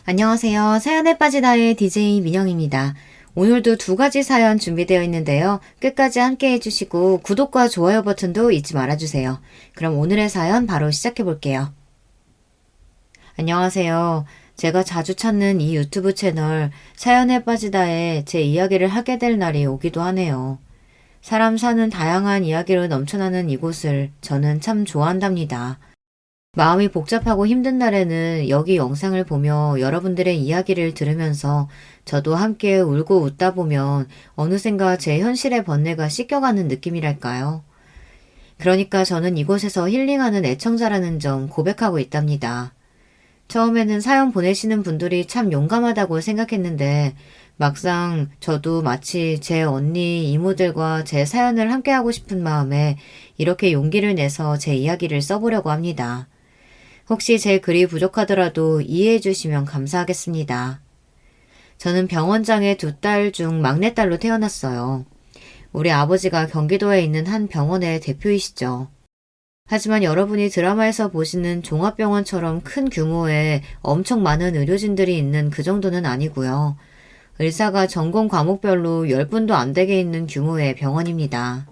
안녕하세요. 사연에 빠지다의 DJ 민영입니다. 오늘도 두 가지 사연 준비되어 있는데요. 끝까지 함께 해주시고 구독과 좋아요 버튼도 잊지 말아주세요. 그럼 오늘의 사연 바로 시작해 볼게요. 안녕하세요. 제가 자주 찾는 이 유튜브 채널 사연에 빠지다에 제 이야기를 하게 될 날이 오기도 하네요. 사람 사는 다양한 이야기로 넘쳐나는 이곳을 저는 참 좋아한답니다. 마음이 복잡하고 힘든 날에는 여기 영상을 보며 여러분들의 이야기를 들으면서 저도 함께 울고 웃다 보면 어느샌가 제 현실의 번뇌가 씻겨가는 느낌이랄까요. 그러니까 저는 이곳에서 힐링하는 애청자라는 점 고백하고 있답니다. 처음에는 사연 보내시는 분들이 참 용감하다고 생각했는데 막상 저도 마치 제 언니, 이모들과 제 사연을 함께하고 싶은 마음에 이렇게 용기를 내서 제 이야기를 써보려고 합니다. 혹시 제 글이 부족하더라도 이해해 주시면 감사하겠습니다. 저는 병원장의 두 딸 중 막내딸로 태어났어요. 우리 아버지가 경기도에 있는 한 병원의 대표이시죠. 하지만 여러분이 드라마에서 보시는 종합병원처럼 큰 규모의 엄청 많은 의료진들이 있는 그 정도는 아니고요. 의사가 전공 과목별로 10분도 안 되게 있는 규모의 병원입니다.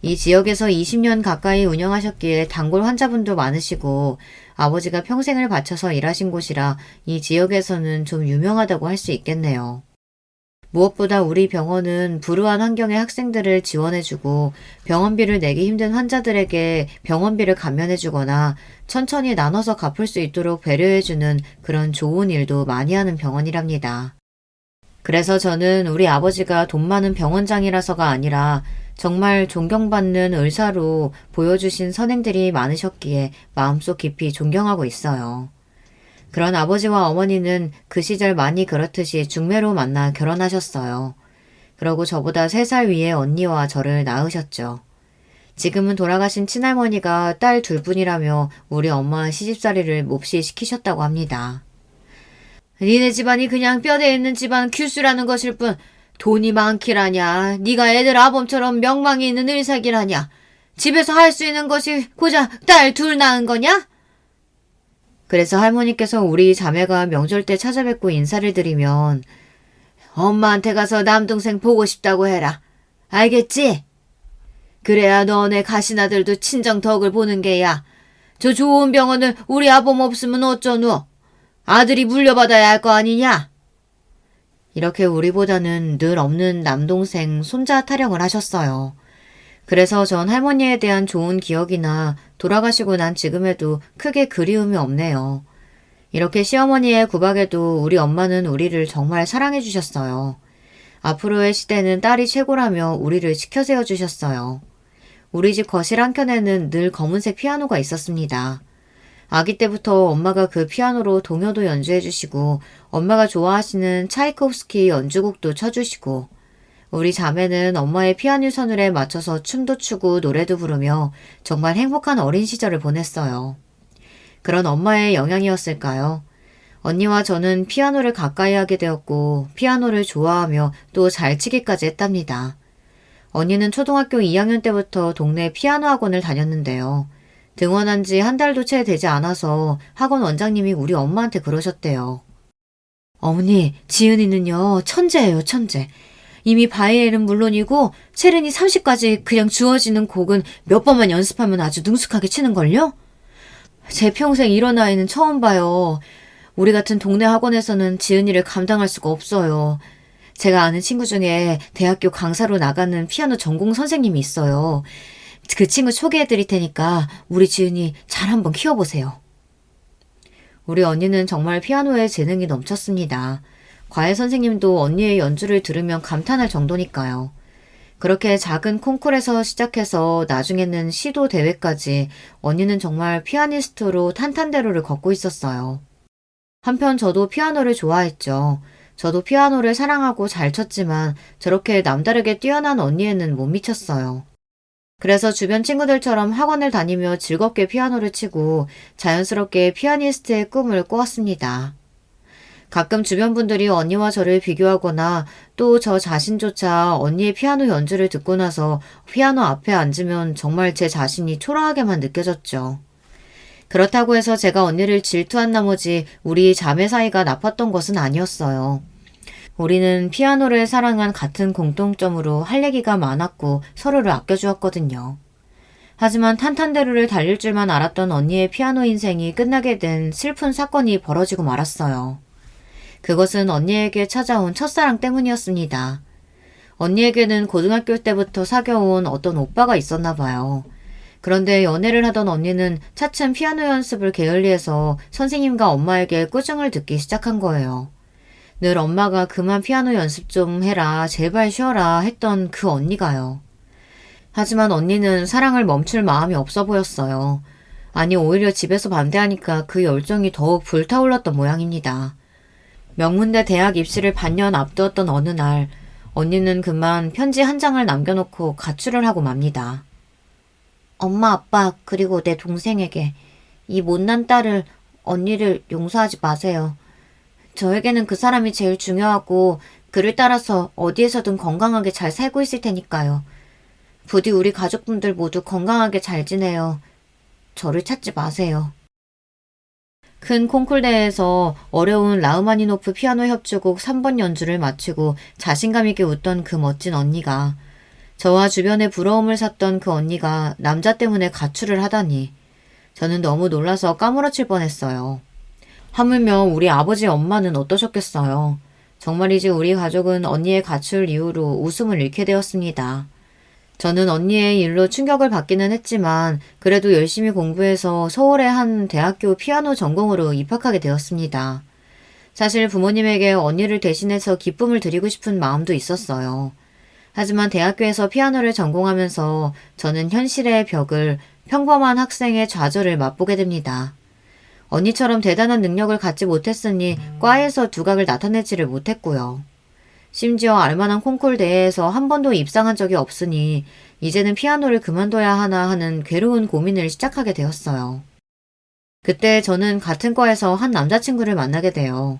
이 지역에서 20년 가까이 운영하셨기에 단골 환자분도 많으시고 아버지가 평생을 바쳐서 일하신 곳이라 이 지역에서는 좀 유명하다고 할 수 있겠네요. 무엇보다 우리 병원은 불우한 환경의 학생들을 지원해주고 병원비를 내기 힘든 환자들에게 병원비를 감면해주거나 천천히 나눠서 갚을 수 있도록 배려해주는 그런 좋은 일도 많이 하는 병원이랍니다. 그래서 저는 우리 아버지가 돈 많은 병원장이라서가 아니라 정말 존경받는 의사로 보여주신 선행들이 많으셨기에 마음속 깊이 존경하고 있어요. 그런 아버지와 어머니는 그 시절 많이 그렇듯이 중매로 만나 결혼하셨어요. 그러고 저보다 3살 위에 언니와 저를 낳으셨죠. 지금은 돌아가신 친할머니가 딸 둘뿐이라며 우리 엄마 시집살이를 몹시 시키셨다고 합니다. 니네 집안이 그냥 뼈대 있는 집안 큐스라는 것일 뿐 돈이 많기라냐. 네가 애들 아범처럼 명망이 있는 의사기라냐. 집에서 할 수 있는 것이 고작 딸 둘 낳은 거냐? 그래서 할머니께서 우리 자매가 명절 때 찾아뵙고 인사를 드리면 엄마한테 가서 남동생 보고 싶다고 해라. 알겠지? 그래야 너네 가시나들도 친정 덕을 보는 게야. 저 좋은 병원을 우리 아범 없으면 어쩌누? 아들이 물려받아야 할 거 아니냐? 이렇게 우리보다는 늘 없는 남동생, 손자 타령을 하셨어요. 그래서 전 할머니에 대한 좋은 기억이나 돌아가시고 난 지금에도 크게 그리움이 없네요. 이렇게 시어머니의 구박에도 우리 엄마는 우리를 정말 사랑해 주셨어요. 앞으로의 시대는 딸이 최고라며 우리를 지켜세워 주셨어요. 우리 집 거실 한켠에는 늘 검은색 피아노가 있었습니다. 아기 때부터 엄마가 그 피아노로 동요도 연주해 주시고 엄마가 좋아하시는 차이콥스키 연주곡도 쳐주시고 우리 자매는 엄마의 피아노 선율에 맞춰서 춤도 추고 노래도 부르며 정말 행복한 어린 시절을 보냈어요. 그런 엄마의 영향이었을까요? 언니와 저는 피아노를 가까이 하게 되었고 피아노를 좋아하며 또 잘 치기까지 했답니다. 언니는 초등학교 2학년 때부터 동네 피아노 학원을 다녔는데요. 등원한 지 한 달도 채 되지 않아서 학원 원장님이 우리 엄마한테 그러셨대요. 어머니, 지은이는요, 천재예요, 천재. 이미 바이엘은 물론이고 체르니 30까지 그냥 주어지는 곡은 몇 번만 연습하면 아주 능숙하게 치는걸요? 제 평생 이런 아이는 처음 봐요. 우리 같은 동네 학원에서는 지은이를 감당할 수가 없어요. 제가 아는 친구 중에 대학교 강사로 나가는 피아노 전공 선생님이 있어요. 그 친구 소개해 드릴 테니까 우리 지은이 잘 한번 키워보세요. 우리 언니는 정말 피아노에 재능이 넘쳤습니다. 과외 선생님도 언니의 연주를 들으면 감탄할 정도니까요. 그렇게 작은 콩쿨에서 시작해서 나중에는 시도 대회까지 언니는 정말 피아니스트로 탄탄대로를 걷고 있었어요. 한편 저도 피아노를 좋아했죠. 저도 피아노를 사랑하고 잘 쳤지만 저렇게 남다르게 뛰어난 언니에는 못 미쳤어요. 그래서 주변 친구들처럼 학원을 다니며 즐겁게 피아노를 치고 자연스럽게 피아니스트의 꿈을 꾸었습니다. 가끔 주변 분들이 언니와 저를 비교하거나 또 저 자신조차 언니의 피아노 연주를 듣고 나서 피아노 앞에 앉으면 정말 제 자신이 초라하게만 느껴졌죠. 그렇다고 해서 제가 언니를 질투한 나머지 우리 자매 사이가 나빴던 것은 아니었어요. 우리는 피아노를 사랑한 같은 공통점으로 할 얘기가 많았고 서로를 아껴주었거든요. 하지만 탄탄대로를 달릴 줄만 알았던 언니의 피아노 인생이 끝나게 된 슬픈 사건이 벌어지고 말았어요. 그것은 언니에게 찾아온 첫사랑 때문이었습니다. 언니에게는 고등학교 때부터 사귀어온 어떤 오빠가 있었나 봐요. 그런데 연애를 하던 언니는 차츰 피아노 연습을 게을리해서 선생님과 엄마에게 꾸중을 듣기 시작한 거예요. 늘 엄마가 그만 피아노 연습 좀 해라, 제발 쉬어라 했던 그 언니가요. 하지만 언니는 사랑을 멈출 마음이 없어 보였어요. 아니 오히려 집에서 반대하니까 그 열정이 더욱 불타올랐던 모양입니다. 명문대 대학 입시를 반년 앞두었던 어느 날 언니는 그만 편지 한 장을 남겨놓고 가출을 하고 맙니다. 엄마, 아빠, 그리고 내 동생에게 이 못난 딸을, 언니를 용서하지 마세요. 저에게는 그 사람이 제일 중요하고 그를 따라서 어디에서든 건강하게 잘 살고 있을 테니까요. 부디 우리 가족분들 모두 건강하게 잘 지내요. 저를 찾지 마세요. 큰 콩쿨 대회에서 어려운 라흐마니노프 피아노 협주곡 3번 연주를 마치고 자신감 있게 웃던 그 멋진 언니가, 저와 주변에 부러움을 샀던 그 언니가 남자 때문에 가출을 하다니 저는 너무 놀라서 까무러칠 뻔했어요. 하물며 우리 아버지 엄마는 어떠셨겠어요. 정말이지 우리 가족은 언니의 가출 이후로 웃음을 잃게 되었습니다. 저는 언니의 일로 충격을 받기는 했지만 그래도 열심히 공부해서 서울의 한 대학교 피아노 전공으로 입학하게 되었습니다. 사실 부모님에게 언니를 대신해서 기쁨을 드리고 싶은 마음도 있었어요. 하지만 대학교에서 피아노를 전공하면서 저는 현실의 벽을, 평범한 학생의 좌절을 맛보게 됩니다. 언니처럼 대단한 능력을 갖지 못했으니 과에서 두각을 나타내지를 못했고요. 심지어 알만한 콩쿨 대회에서 한 번도 입상한 적이 없으니 이제는 피아노를 그만둬야 하나 하는 괴로운 고민을 시작하게 되었어요. 그때 저는 같은 과에서 한 남자친구를 만나게 돼요.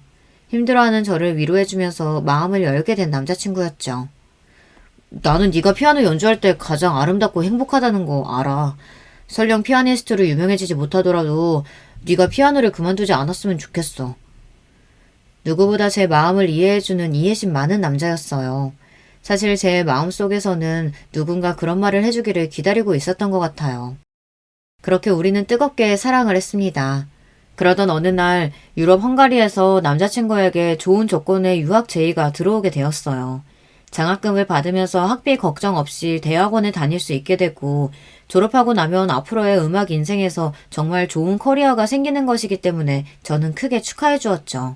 힘들어하는 저를 위로해주면서 마음을 열게 된 남자친구였죠. 나는 네가 피아노 연주할 때 가장 아름답고 행복하다는 거 알아. 설령 피아니스트로 유명해지지 못하더라도 네가 피아노를 그만두지 않았으면 좋겠어. 누구보다 제 마음을 이해해주는 이해심 많은 남자였어요. 사실 제 마음속에서는 누군가 그런 말을 해주기를 기다리고 있었던 것 같아요. 그렇게 우리는 뜨겁게 사랑을 했습니다. 그러던 어느 날 유럽 헝가리에서 남자친구에게 좋은 조건의 유학 제의가 들어오게 되었어요. 장학금을 받으면서 학비 걱정 없이 대학원에 다닐 수 있게 되고 졸업하고 나면 앞으로의 음악 인생에서 정말 좋은 커리어가 생기는 것이기 때문에 저는 크게 축하해 주었죠.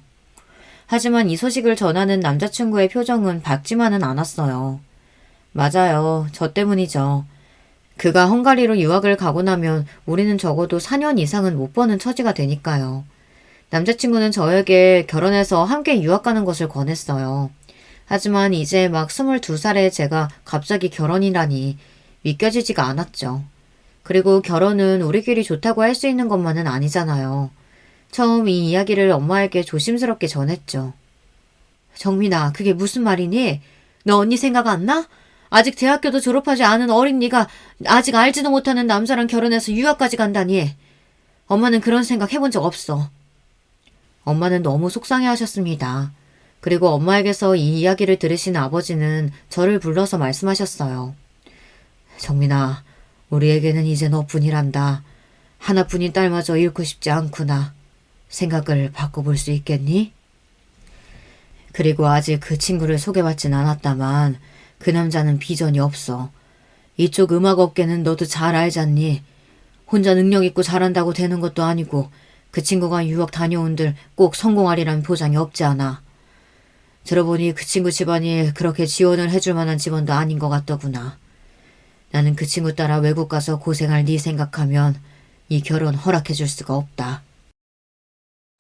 하지만 이 소식을 전하는 남자친구의 표정은 밝지만은 않았어요. 맞아요. 저 때문이죠. 그가 헝가리로 유학을 가고 나면 우리는 적어도 4년 이상은 못 버는 처지가 되니까요. 남자친구는 저에게 결혼해서 함께 유학 가는 것을 권했어요. 하지만 이제 막 22살의 제가 갑자기 결혼이라니 믿겨지지가 않았죠. 그리고 결혼은 우리끼리 좋다고 할 수 있는 것만은 아니잖아요. 처음 이 이야기를 엄마에게 조심스럽게 전했죠. 정민아, 그게 무슨 말이니? 너 언니 생각 안 나? 아직 대학교도 졸업하지 않은 어린 네가 아직 알지도 못하는 남자랑 결혼해서 유학까지 간다니. 엄마는 그런 생각 해본 적 없어. 엄마는 너무 속상해하셨습니다. 그리고 엄마에게서 이 이야기를 들으신 아버지는 저를 불러서 말씀하셨어요. 정민아, 우리에게는 이제 너뿐이란다. 하나뿐인 딸마저 잃고 싶지 않구나. 생각을 바꿔볼 수 있겠니? 그리고 아직 그 친구를 소개받진 않았다만 그 남자는 비전이 없어. 이쪽 음악업계는 너도 잘 알잖니. 혼자 능력 있고 잘한다고 되는 것도 아니고 그 친구가 유학 다녀온들 꼭 성공하리란 보장이 없지 않아. 들어보니 그 친구 집안이 그렇게 지원을 해줄 만한 집안도 아닌 것 같더구나. 나는 그 친구 따라 외국 가서 고생할 네 생각하면 이 결혼 허락해줄 수가 없다.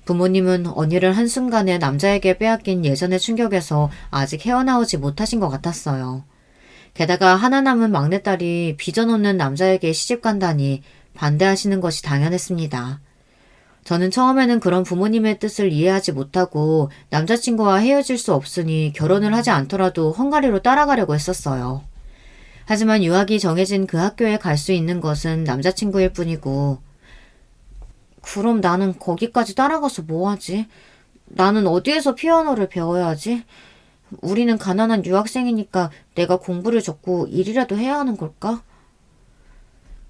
부모님은 언니를 한순간에 남자에게 빼앗긴 예전의 충격에서 아직 헤어나오지 못하신 것 같았어요. 게다가 하나 남은 막내딸이 비전 없는 남자에게 시집간다니 반대하시는 것이 당연했습니다. 저는 처음에는 그런 부모님의 뜻을 이해하지 못하고 남자친구와 헤어질 수 없으니 결혼을 하지 않더라도 헝가리로 따라가려고 했었어요. 하지만 유학이 정해진 그 학교에 갈 수 있는 것은 남자친구일 뿐이고 그럼 나는 거기까지 따라가서 뭐 하지? 나는 어디에서 피아노를 배워야 하지? 우리는 가난한 유학생이니까 내가 공부를 접고 일이라도 해야 하는 걸까?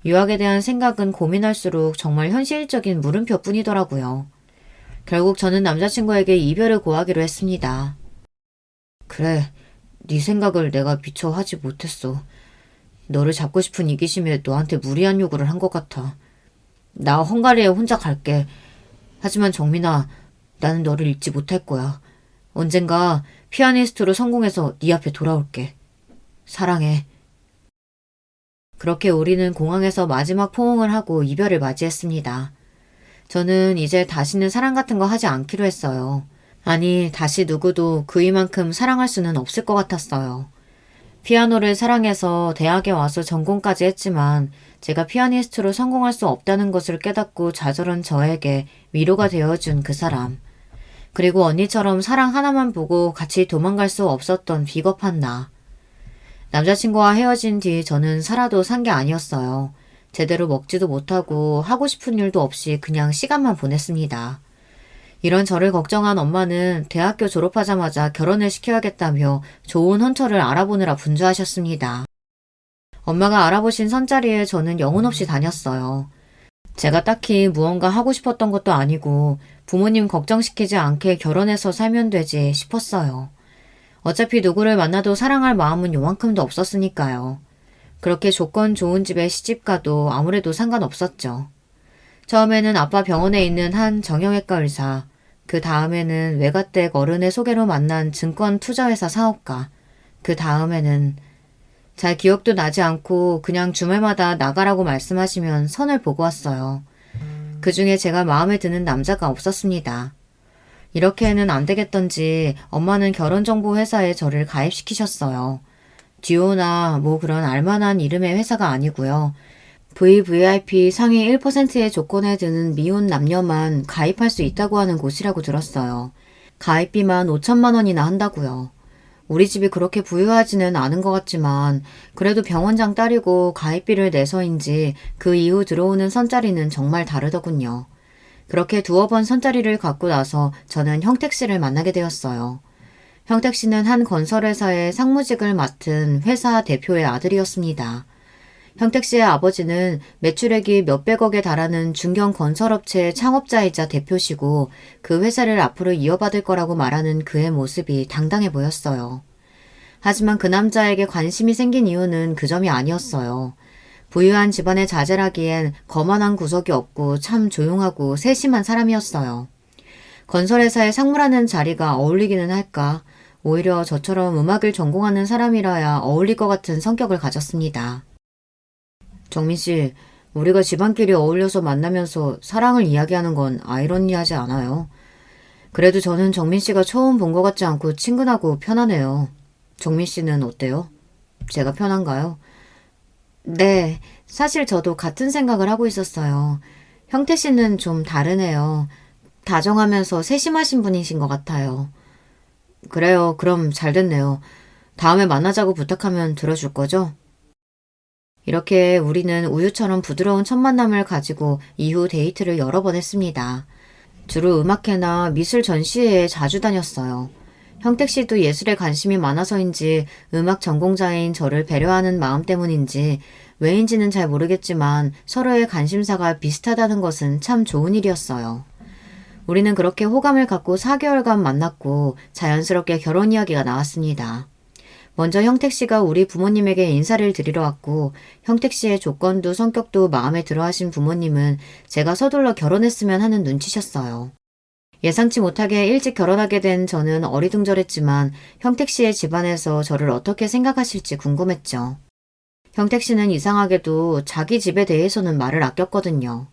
유학에 대한 생각은 고민할수록 정말 현실적인 물음표뿐이더라고요. 결국 저는 남자친구에게 이별을 고하기로 했습니다. 그래, 네 생각을 내가 미처 하지 못했어. 너를 잡고 싶은 이기심에 너한테 무리한 요구를 한 것 같아. 나 헝가리에 혼자 갈게. 하지만 정민아, 나는 너를 잊지 못할 거야. 언젠가 피아니스트로 성공해서 네 앞에 돌아올게. 사랑해. 그렇게 우리는 공항에서 마지막 포옹을 하고 이별을 맞이했습니다. 저는 이제 다시는 사랑 같은 거 하지 않기로 했어요. 아니, 다시 누구도 그이만큼 사랑할 수는 없을 것 같았어요. 피아노를 사랑해서 대학에 와서 전공까지 했지만 제가 피아니스트로 성공할 수 없다는 것을 깨닫고 좌절한 저에게 위로가 되어준 그 사람. 그리고 언니처럼 사랑 하나만 보고 같이 도망갈 수 없었던 비겁한 나. 남자친구와 헤어진 뒤 저는 살아도 산 게 아니었어요. 제대로 먹지도 못하고 하고 싶은 일도 없이 그냥 시간만 보냈습니다. 이런 저를 걱정한 엄마는 대학교 졸업하자마자 결혼을 시켜야겠다며 좋은 헌터를 알아보느라 분주하셨습니다. 엄마가 알아보신 선자리에 저는 영혼 없이 다녔어요. 제가 딱히 무언가 하고 싶었던 것도 아니고 부모님 걱정시키지 않게 결혼해서 살면 되지 싶었어요. 어차피 누구를 만나도 사랑할 마음은 요만큼도 없었으니까요. 그렇게 조건 좋은 집에 시집가도 아무래도 상관없었죠. 처음에는 아빠 병원에 있는 한 정형외과 의사, 그 다음에는 외가댁 어른의 소개로 만난 증권 투자회사 사업가, 그 다음에는 잘 기억도 나지 않고 그냥 주말마다 나가라고 말씀하시면 선을 보고 왔어요. 그 중에 제가 마음에 드는 남자가 없었습니다. 이렇게는 안 되겠던지 엄마는 결혼정보회사에 저를 가입시키셨어요. 듀오나 뭐 그런 알만한 이름의 회사가 아니고요. VVIP 상위 1%의 조건에 드는 미혼 남녀만 가입할 수 있다고 하는 곳이라고 들었어요. 가입비만 5천만 원이나 한다고요. 우리 집이 그렇게 부유하지는 않은 것 같지만 그래도 병원장 딸이고 가입비를 내서인지 그 이후 들어오는 선자리는 정말 다르더군요. 그렇게 두어 번 선자리를 갖고 나서 저는 형택 씨를 만나게 되었어요. 형택 씨는 한 건설회사의 상무직을 맡은 회사 대표의 아들이었습니다. 형택 씨의 아버지는 매출액이 몇백억에 달하는 중견 건설업체의 창업자이자 대표시고 그 회사를 앞으로 이어받을 거라고 말하는 그의 모습이 당당해 보였어요. 하지만 그 남자에게 관심이 생긴 이유는 그 점이 아니었어요. 부유한 집안의 자제라기엔 거만한 구석이 없고 참 조용하고 세심한 사람이었어요. 건설회사의 상무라는 자리가 어울리기는 할까? 오히려 저처럼 음악을 전공하는 사람이라야 어울릴 것 같은 성격을 가졌습니다. 정민 씨, 우리가 집안끼리 어울려서 만나면서 사랑을 이야기하는 건 아이러니하지 않아요? 그래도 저는 정민 씨가 처음 본 것 같지 않고 친근하고 편하네요. 정민 씨는 어때요? 제가 편한가요? 네, 사실 저도 같은 생각을 하고 있었어요. 형태 씨는 좀 다르네요. 다정하면서 세심하신 분이신 것 같아요. 그래요, 그럼 잘 됐네요. 다음에 만나자고 부탁하면 들어줄 거죠? 이렇게 우리는 우유처럼 부드러운 첫 만남을 가지고 이후 데이트를 여러 번 했습니다. 주로 음악회나 미술 전시회에 자주 다녔어요. 형택 씨도 예술에 관심이 많아서인지 음악 전공자인 저를 배려하는 마음 때문인지 왜인지는 잘 모르겠지만 서로의 관심사가 비슷하다는 것은 참 좋은 일이었어요. 우리는 그렇게 호감을 갖고 4개월간 만났고 자연스럽게 결혼 이야기가 나왔습니다. 먼저 형택 씨가 우리 부모님에게 인사를 드리러 왔고 형택 씨의 조건도 성격도 마음에 들어 하신 부모님은 제가 서둘러 결혼했으면 하는 눈치셨어요. 예상치 못하게 일찍 결혼하게 된 저는 어리둥절했지만 형택 씨의 집안에서 저를 어떻게 생각하실지 궁금했죠. 형택 씨는 이상하게도 자기 집에 대해서는 말을 아꼈거든요.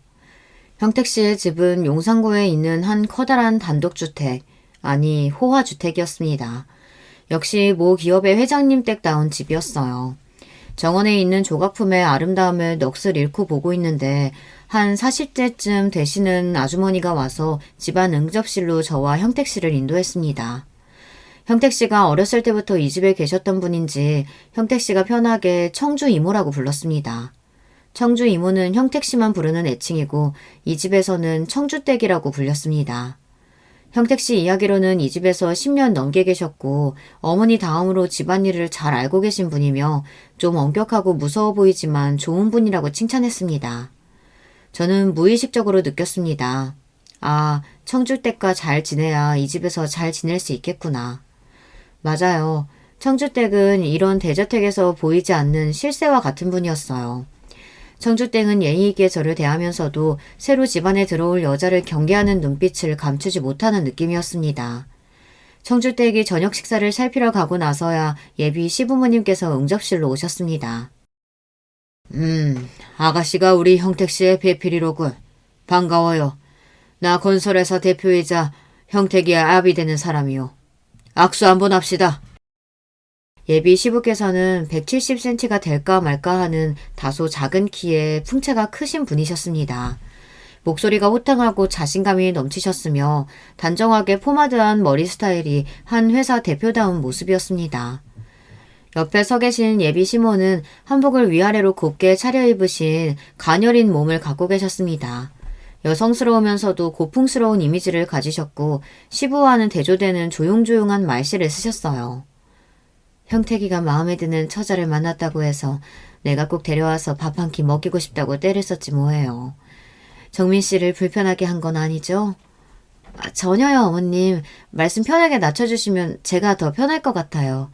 형택 씨의 집은 용산구에 있는 한 커다란 단독주택, 아니 호화주택이었습니다. 역시 모 기업의 회장님 댁다운 집이었어요. 정원에 있는 조각품의 아름다움을 넋을 잃고 보고 있는데 한 40대쯤 되시는 아주머니가 와서 집안 응접실로 저와 형택 씨를 인도했습니다. 형택 씨가 어렸을 때부터 이 집에 계셨던 분인지 형택 씨가 편하게 청주 이모라고 불렀습니다. 청주 이모는 형택씨만 부르는 애칭이고 이 집에서는 청주댁이라고 불렸습니다. 형택씨 이야기로는 이 집에서 10년 넘게 계셨고 어머니 다음으로 집안일을 잘 알고 계신 분이며 좀 엄격하고 무서워 보이지만 좋은 분이라고 칭찬했습니다. 저는 무의식적으로 느꼈습니다. 아, 청주댁과 잘 지내야 이 집에서 잘 지낼 수 있겠구나. 맞아요. 청주댁은 이런 대저택에서 보이지 않는 실세와 같은 분이었어요. 청주댁은 예의 있게 저를 대하면서도 새로 집안에 들어올 여자를 경계하는 눈빛을 감추지 못하는 느낌이었습니다. 청주댁이 저녁 식사를 살피러 가고 나서야 예비 시부모님께서 응접실로 오셨습니다. 아가씨가 우리 형택씨의 배필이로군. 반가워요. 나 건설회사 대표이자 형택이의 아비 되는 사람이요. 악수 한번 합시다. 예비 시부께서는 170cm가 될까 말까 하는 다소 작은 키에 풍채가 크신 분이셨습니다. 목소리가 호탕하고 자신감이 넘치셨으며 단정하게 포마드한 머리 스타일이 한 회사 대표다운 모습이었습니다. 옆에 서 계신 예비 시모는 한복을 위아래로 곱게 차려입으신 가녀린 몸을 갖고 계셨습니다. 여성스러우면서도 고풍스러운 이미지를 가지셨고 시부와는 대조되는 조용조용한 말씨를 쓰셨어요. 형택이가 마음에 드는 처자를 만났다고 해서 내가 꼭 데려와서 밥 한 끼 먹이고 싶다고 떼를 썼지 뭐예요. 정민 씨를 불편하게 한 건 아니죠? 전혀요, 어머님. 말씀 편하게 낮춰주시면 제가 더 편할 것 같아요.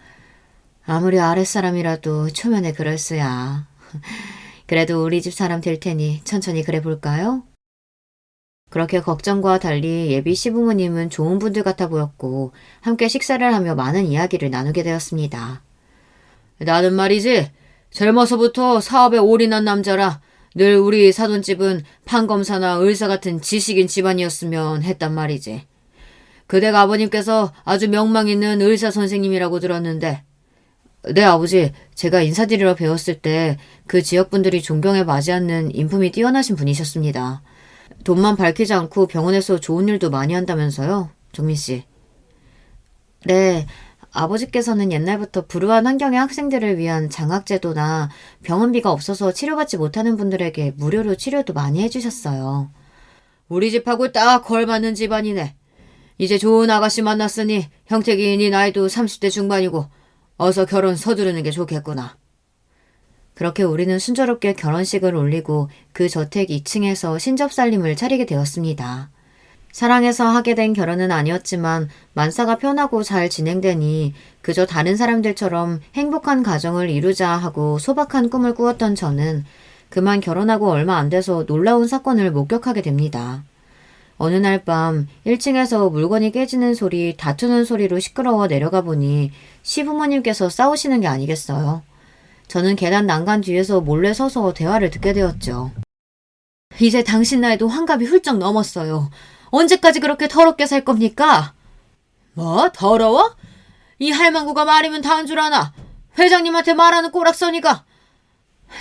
아무리 아랫사람이라도 초면에 그럴 수야. 그래도 우리 집 사람 될 테니 천천히 그래 볼까요? 그렇게 걱정과 달리 예비 시부모님은 좋은 분들 같아 보였고 함께 식사를 하며 많은 이야기를 나누게 되었습니다. 나는 말이지 젊어서부터 사업에 올인한 남자라 늘 우리 사돈집은 판검사나 의사 같은 지식인 집안이었으면 했단 말이지. 그대가 아버님께서 아주 명망 있는 의사 선생님이라고 들었는데 네, 아버지. 제가 인사드리러 배웠을 때 그 지역분들이 존경에 맞지 않는 인품이 뛰어나신 분이셨습니다. 돈만 밝히지 않고 병원에서 좋은 일도 많이 한다면서요, 정민 씨. 네, 아버지께서는 옛날부터 불우한 환경의 학생들을 위한 장학제도나 병원비가 없어서 치료받지 못하는 분들에게 무료로 치료도 많이 해주셨어요. 우리 집하고 딱 걸맞는 집안이네. 이제 좋은 아가씨 만났으니 형택이 네 나이도 30대 중반이고 어서 결혼 서두르는 게 좋겠구나. 그렇게 우리는 순조롭게 결혼식을 올리고 그 저택 2층에서 신접살림을 차리게 되었습니다. 사랑해서 하게 된 결혼은 아니었지만 만사가 편하고 잘 진행되니 그저 다른 사람들처럼 행복한 가정을 이루자 하고 소박한 꿈을 꾸었던 저는 그만 결혼하고 얼마 안 돼서 놀라운 사건을 목격하게 됩니다. 어느 날 밤 1층에서 물건이 깨지는 소리, 다투는 소리로 시끄러워 내려가 보니 시부모님께서 싸우시는 게 아니겠어요. 저는 계단 난간 뒤에서 몰래 서서 대화를 듣게 되었죠. 이제 당신 나이도 환갑이 훌쩍 넘었어요. 언제까지 그렇게 더럽게 살 겁니까? 뭐? 더러워? 이 할망구가 말이면 다한 줄 아나? 회장님한테 말하는 꼬락서니가?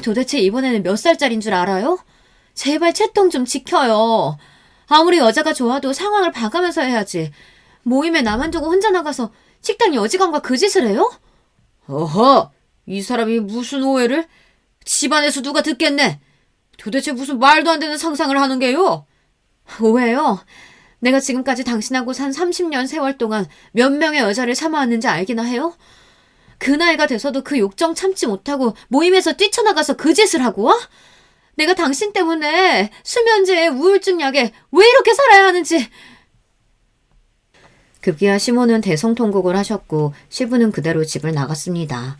도대체 이번에는 몇 살짜린 줄 알아요? 제발 채통 좀 지켜요. 아무리 여자가 좋아도 상황을 봐가면서 해야지. 모임에 나만 두고 혼자 나가서 식당 여직원과 그 짓을 해요? 어허! 이 사람이 무슨 오해를? 집안에서 누가 듣겠네. 도대체 무슨 말도 안 되는 상상을 하는 게요? 오해요? 내가 지금까지 당신하고 산 30년 세월 동안 몇 명의 여자를 참아왔는지 알기나 해요? 그 나이가 돼서도 그 욕정 참지 못하고 모임에서 뛰쳐나가서 그 짓을 하고 와? 내가 당신 때문에 수면제에 우울증 약에 왜 이렇게 살아야 하는지. 급기야 시모는 대성통곡을 하셨고 시부는 그대로 집을 나갔습니다.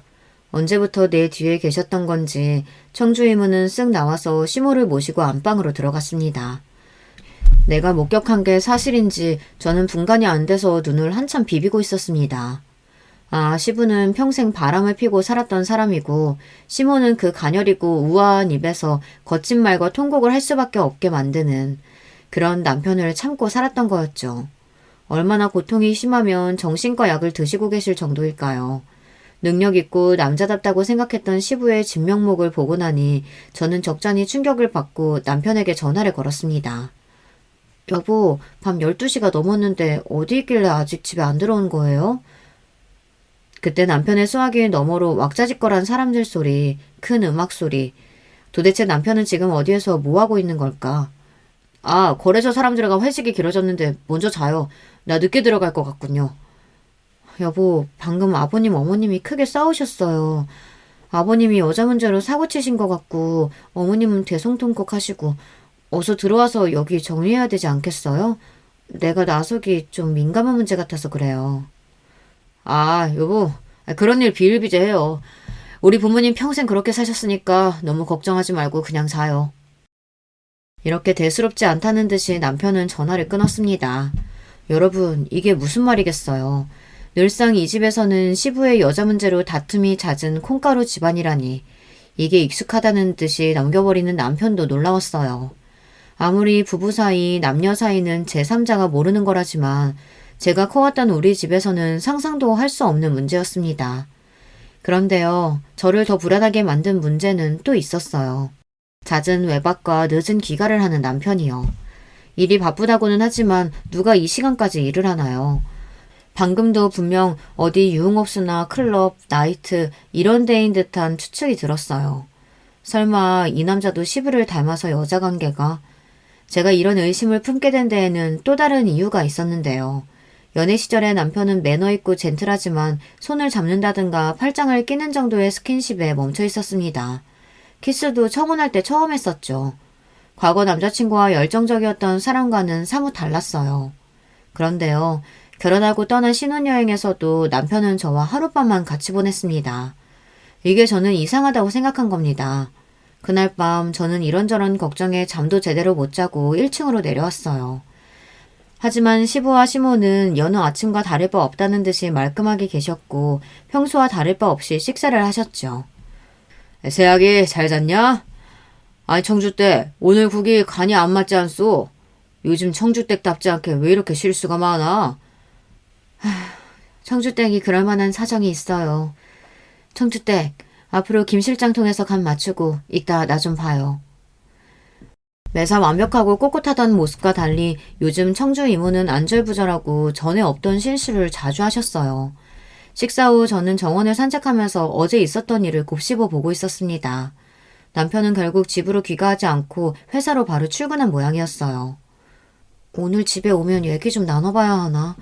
언제부터 내 뒤에 계셨던 건지 청주 이모는 쓱 나와서 시모를 모시고 안방으로 들어갔습니다. 내가 목격한 게 사실인지 저는 분간이 안 돼서 눈을 한참 비비고 있었습니다. 아, 시부는 평생 바람을 피고 살았던 사람이고 시모는 그 가녀리고 우아한 입에서 거친 말과 통곡을 할 수밖에 없게 만드는 그런 남편을 참고 살았던 거였죠. 얼마나 고통이 심하면 정신과 약을 드시고 계실 정도일까요? 능력 있고 남자답다고 생각했던 시부의 진면목을 보고 나니 저는 적잖이 충격을 받고 남편에게 전화를 걸었습니다. 여보, 밤 12시가 넘었는데 어디 있길래 아직 집에 안 들어온 거예요? 그때 남편의 수화기 너머로 왁자지껄한 사람들 소리, 큰 음악 소리, 도대체 남편은 지금 어디에서 뭐하고 있는 걸까? 아, 거래소 사람들과 회식이 길어졌는데 먼저 자요. 나 늦게 들어갈 것 같군요. 여보, 방금 아버님 어머님이 크게 싸우셨어요. 아버님이 여자 문제로 사고 치신 것 같고 어머님은 대성통곡 하시고 어서 들어와서 여기 정리해야 되지 않겠어요? 내가 나서기 좀 민감한 문제 같아서 그래요. 아, 여보, 그런 일 비일비재해요. 우리 부모님 평생 그렇게 사셨으니까 너무 걱정하지 말고 그냥 자요. 이렇게 대수롭지 않다는 듯이 남편은 전화를 끊었습니다. 여러분, 이게 무슨 말이겠어요. 늘상 이 집에서는 시부의 여자 문제로 다툼이 잦은 콩가루 집안이라니. 이게 익숙하다는 듯이 넘겨버리는 남편도 놀라웠어요. 아무리 부부 사이, 남녀 사이는 제3자가 모르는 거라지만 제가 커왔던 우리 집에서는 상상도 할 수 없는 문제였습니다. 그런데요, 저를 더 불안하게 만든 문제는 또 있었어요. 잦은 외박과 늦은 귀가를 하는 남편이요. 일이 바쁘다고는 하지만 누가 이 시간까지 일을 하나요? 방금도 분명 어디 유흥업소나 클럽, 나이트 이런 데인 듯한 추측이 들었어요. 설마 이 남자도 시부를 닮아서 여자 관계가? 제가 이런 의심을 품게 된 데에는 또 다른 이유가 있었는데요. 연애 시절에 남편은 매너 있고 젠틀하지만 손을 잡는다든가 팔짱을 끼는 정도의 스킨십에 멈춰 있었습니다. 키스도 청혼할 때 처음 했었죠. 과거 남자친구와 열정적이었던 사람과는 사뭇 달랐어요. 그런데요, 결혼하고 떠난 신혼여행에서도 남편은 저와 하룻밤만 같이 보냈습니다. 이게 저는 이상하다고 생각한 겁니다. 그날 밤 저는 이런저런 걱정에 잠도 제대로 못 자고 1층으로 내려왔어요. 하지만 시부와 시모는 여느 아침과 다를 바 없다는 듯이 말끔하게 계셨고 평소와 다를 바 없이 식사를 하셨죠. 세아기 잘 잤냐? 아니 청주댁 오늘 국이 간이 안 맞지 않소? 요즘 청주댁답지 않게 왜 이렇게 실수가 많아? 청주댁이 그럴 만한 사정이 있어요. 청주댁 앞으로 김 실장 통해서 간 맞추고 이따 나 좀 봐요. 매사 완벽하고 꼿꼿하던 모습과 달리 요즘 청주 이모는 안절부절하고 전에 없던 실수를 자주 하셨어요. 식사 후 저는 정원을 산책하면서 어제 있었던 일을 곱씹어 보고 있었습니다. 남편은 결국 집으로 귀가하지 않고 회사로 바로 출근한 모양이었어요. 오늘 집에 오면 얘기 좀 나눠봐야 하나?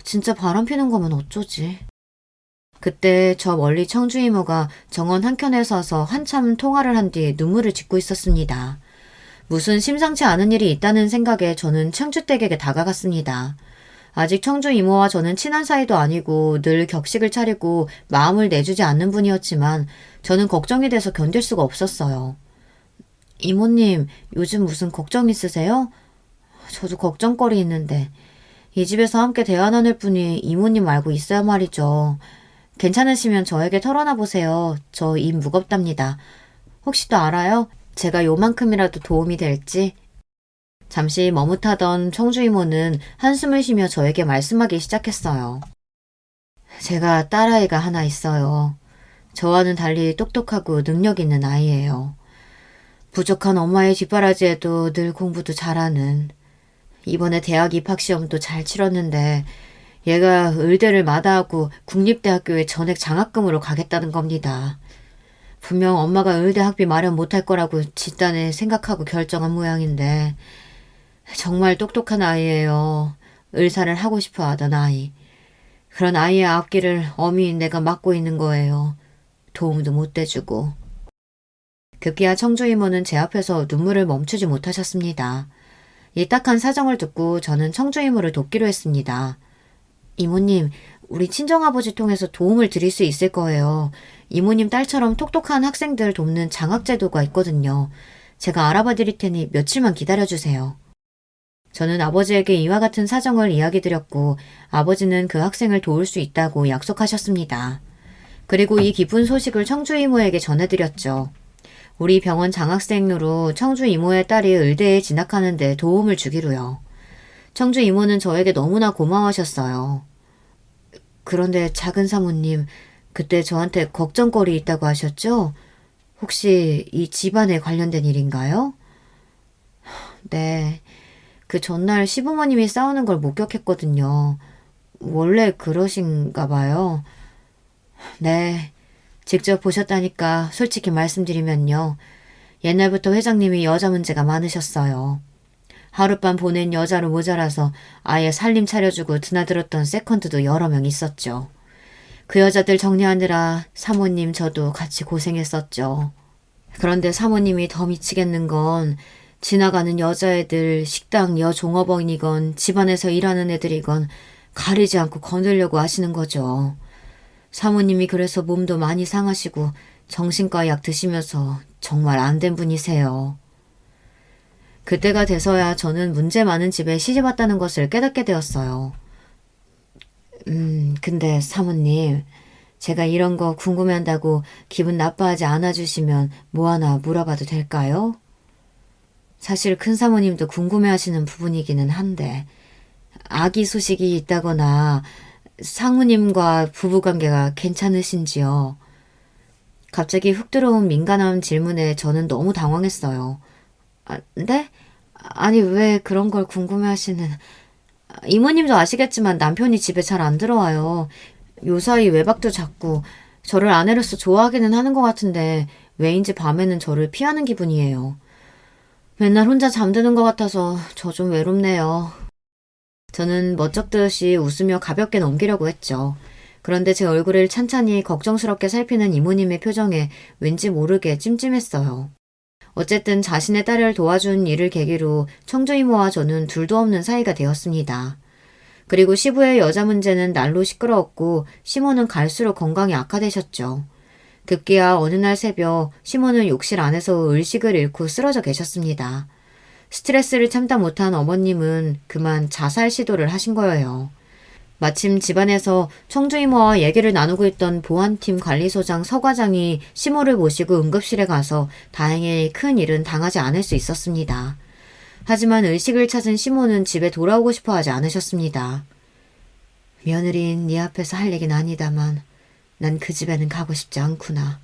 진짜 바람 피는 거면 어쩌지? 그때 저 멀리 청주 이모가 정원 한켠에 서서 한참 통화를 한 뒤 눈물을 짓고 있었습니다. 무슨 심상치 않은 일이 있다는 생각에 저는 청주댁에게 다가갔습니다. 아직 청주 이모와 저는 친한 사이도 아니고 늘 격식을 차리고 마음을 내주지 않는 분이었지만 저는 걱정이 돼서 견딜 수가 없었어요. 이모님, 요즘 무슨 걱정 있으세요? 저도 걱정거리 있는데 이 집에서 함께 대화 나눌 분이 이모님 말고 있어야 말이죠. 괜찮으시면 저에게 털어놔 보세요. 저 입 무겁답니다. 혹시 또 알아요? 제가 요만큼이라도 도움이 될지? 잠시 머뭇하던 청주 이모는 한숨을 쉬며 저에게 말씀하기 시작했어요. 제가 딸아이가 하나 있어요. 저와는 달리 똑똑하고 능력 있는 아이예요. 부족한 엄마의 뒷바라지에도 늘 공부도 잘하는. 이번에 대학 입학시험도 잘 치렀는데 얘가 의대를 마다하고 국립대학교에 전액 장학금으로 가겠다는 겁니다. 분명 엄마가 의대 학비 마련 못할 거라고 집단에 생각하고 결정한 모양인데 정말 똑똑한 아이예요. 의사를 하고 싶어 하던 아이. 그런 아이의 앞길을 엄히 내가 막고 있는 거예요. 도움도 못 대주고. 급기야 청주 이모는 제 앞에서 눈물을 멈추지 못하셨습니다. 이 딱한 사정을 듣고 저는 청주 이모를 돕기로 했습니다. 이모님, 우리 친정아버지 통해서 도움을 드릴 수 있을 거예요. 이모님 딸처럼 똑똑한 학생들 돕는 장학제도가 있거든요. 제가 알아봐 드릴 테니 며칠만 기다려주세요. 저는 아버지에게 이와 같은 사정을 이야기 드렸고 아버지는 그 학생을 도울 수 있다고 약속하셨습니다. 그리고 이 기쁜 소식을 청주 이모에게 전해드렸죠. 우리 병원 장학생으로 청주 이모의 딸이 의대에 진학하는데 도움을 주기로요. 청주 이모는 저에게 너무나 고마워하셨어요. 그런데 작은 사모님, 그때 저한테 걱정거리 있다고 하셨죠? 혹시 이 집안에 관련된 일인가요? 네, 그 전날 시부모님이 싸우는 걸 목격했거든요. 원래 그러신가 봐요. 네, 직접 보셨다니까 솔직히 말씀드리면요. 옛날부터 회장님이 여자 문제가 많으셨어요. 하룻밤 보낸 여자로 모자라서 아예 살림 차려주고 드나들었던 세컨드도 여러 명 있었죠. 그 여자들 정리하느라 사모님 저도 같이 고생했었죠. 그런데 사모님이 더 미치겠는 건 지나가는 여자애들 식당 여종업원이건 집안에서 일하는 애들이건 가리지 않고 거느려고 하시는 거죠. 사모님이 그래서 몸도 많이 상하시고 정신과 약 드시면서 정말 안 된 분이세요. 그때가 돼서야 저는 문제 많은 집에 시집왔다는 것을 깨닫게 되었어요. 근데 사모님, 제가 이런 거 궁금해한다고 기분 나빠하지 않아주시면 뭐 하나 물어봐도 될까요? 사실 큰 사모님도 궁금해하시는 부분이기는 한데 아기 소식이 있다거나 상무님과 부부관계가 괜찮으신지요? 갑자기 훅 들어온 민감한 질문에 저는 너무 당황했어요. 네? 아니 왜 그런 걸 궁금해하시는... 이모님도 아시겠지만 남편이 집에 잘 안 들어와요. 요사이 외박도 잦고 저를 아내로서 좋아하기는 하는 것 같은데 왜인지 밤에는 저를 피하는 기분이에요. 맨날 혼자 잠드는 것 같아서 저 좀 외롭네요. 저는 멋쩍듯이 웃으며 가볍게 넘기려고 했죠. 그런데 제 얼굴을 찬찬히 걱정스럽게 살피는 이모님의 표정에 왠지 모르게 찜찜했어요. 어쨌든 자신의 딸을 도와준 일을 계기로 청주 이모와 저는 둘도 없는 사이가 되었습니다. 그리고 시부의 여자 문제는 날로 시끄러웠고 시모는 갈수록 건강이 악화되셨죠. 급기야 어느 날 새벽 시모는 욕실 안에서 의식을 잃고 쓰러져 계셨습니다. 스트레스를 참다 못한 어머님은 그만 자살 시도를 하신 거예요. 마침 집안에서 청주 이모와 얘기를 나누고 있던 보안팀 관리소장 서 과장이 시모를 모시고 응급실에 가서 다행히 큰 일은 당하지 않을 수 있었습니다. 하지만 의식을 찾은 시모는 집에 돌아오고 싶어 하지 않으셨습니다. 며느리인 네 앞에서 할 얘기는 아니다만 난 그 집에는 가고 싶지 않구나.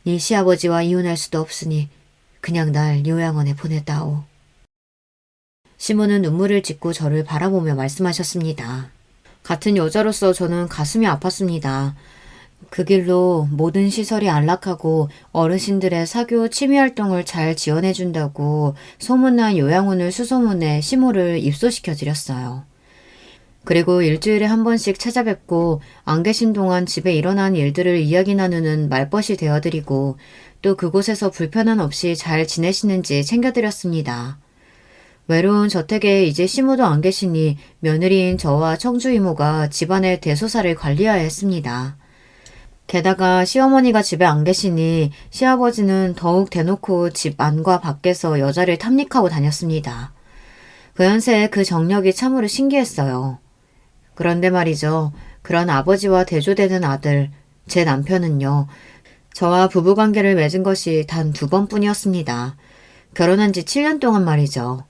네 시아버지와 이혼할 수도 없으니 그냥 날 요양원에 보냈다오. 시모는 눈물을 짓고 저를 바라보며 말씀하셨습니다. 같은 여자로서 저는 가슴이 아팠습니다. 그 길로 모든 시설이 안락하고 어르신들의 사교 취미활동을 잘 지원해준다고 소문난 요양원을 수소문해 시모를 입소시켜 드렸어요. 그리고 일주일에 한 번씩 찾아뵙고 안 계신 동안 집에 일어난 일들을 이야기 나누는 말벗이 되어드리고 또 그곳에서 불편함 없이 잘 지내시는지 챙겨드렸습니다. 외로운 저택에 이제 시모도 안 계시니 며느리인 저와 청주 이모가 집안의 대소사를 관리해야 했습니다. 게다가 시어머니가 집에 안 계시니 시아버지는 더욱 대놓고 집 안과 밖에서 여자를 탐닉하고 다녔습니다. 그 연세에 그 정력이 참으로 신기했어요. 그런데 말이죠. 그런 아버지와 대조되는 아들, 제 남편은요. 저와 부부관계를 맺은 것이 단 2번뿐이었습니다. 결혼한 지 7년 동안 말이죠.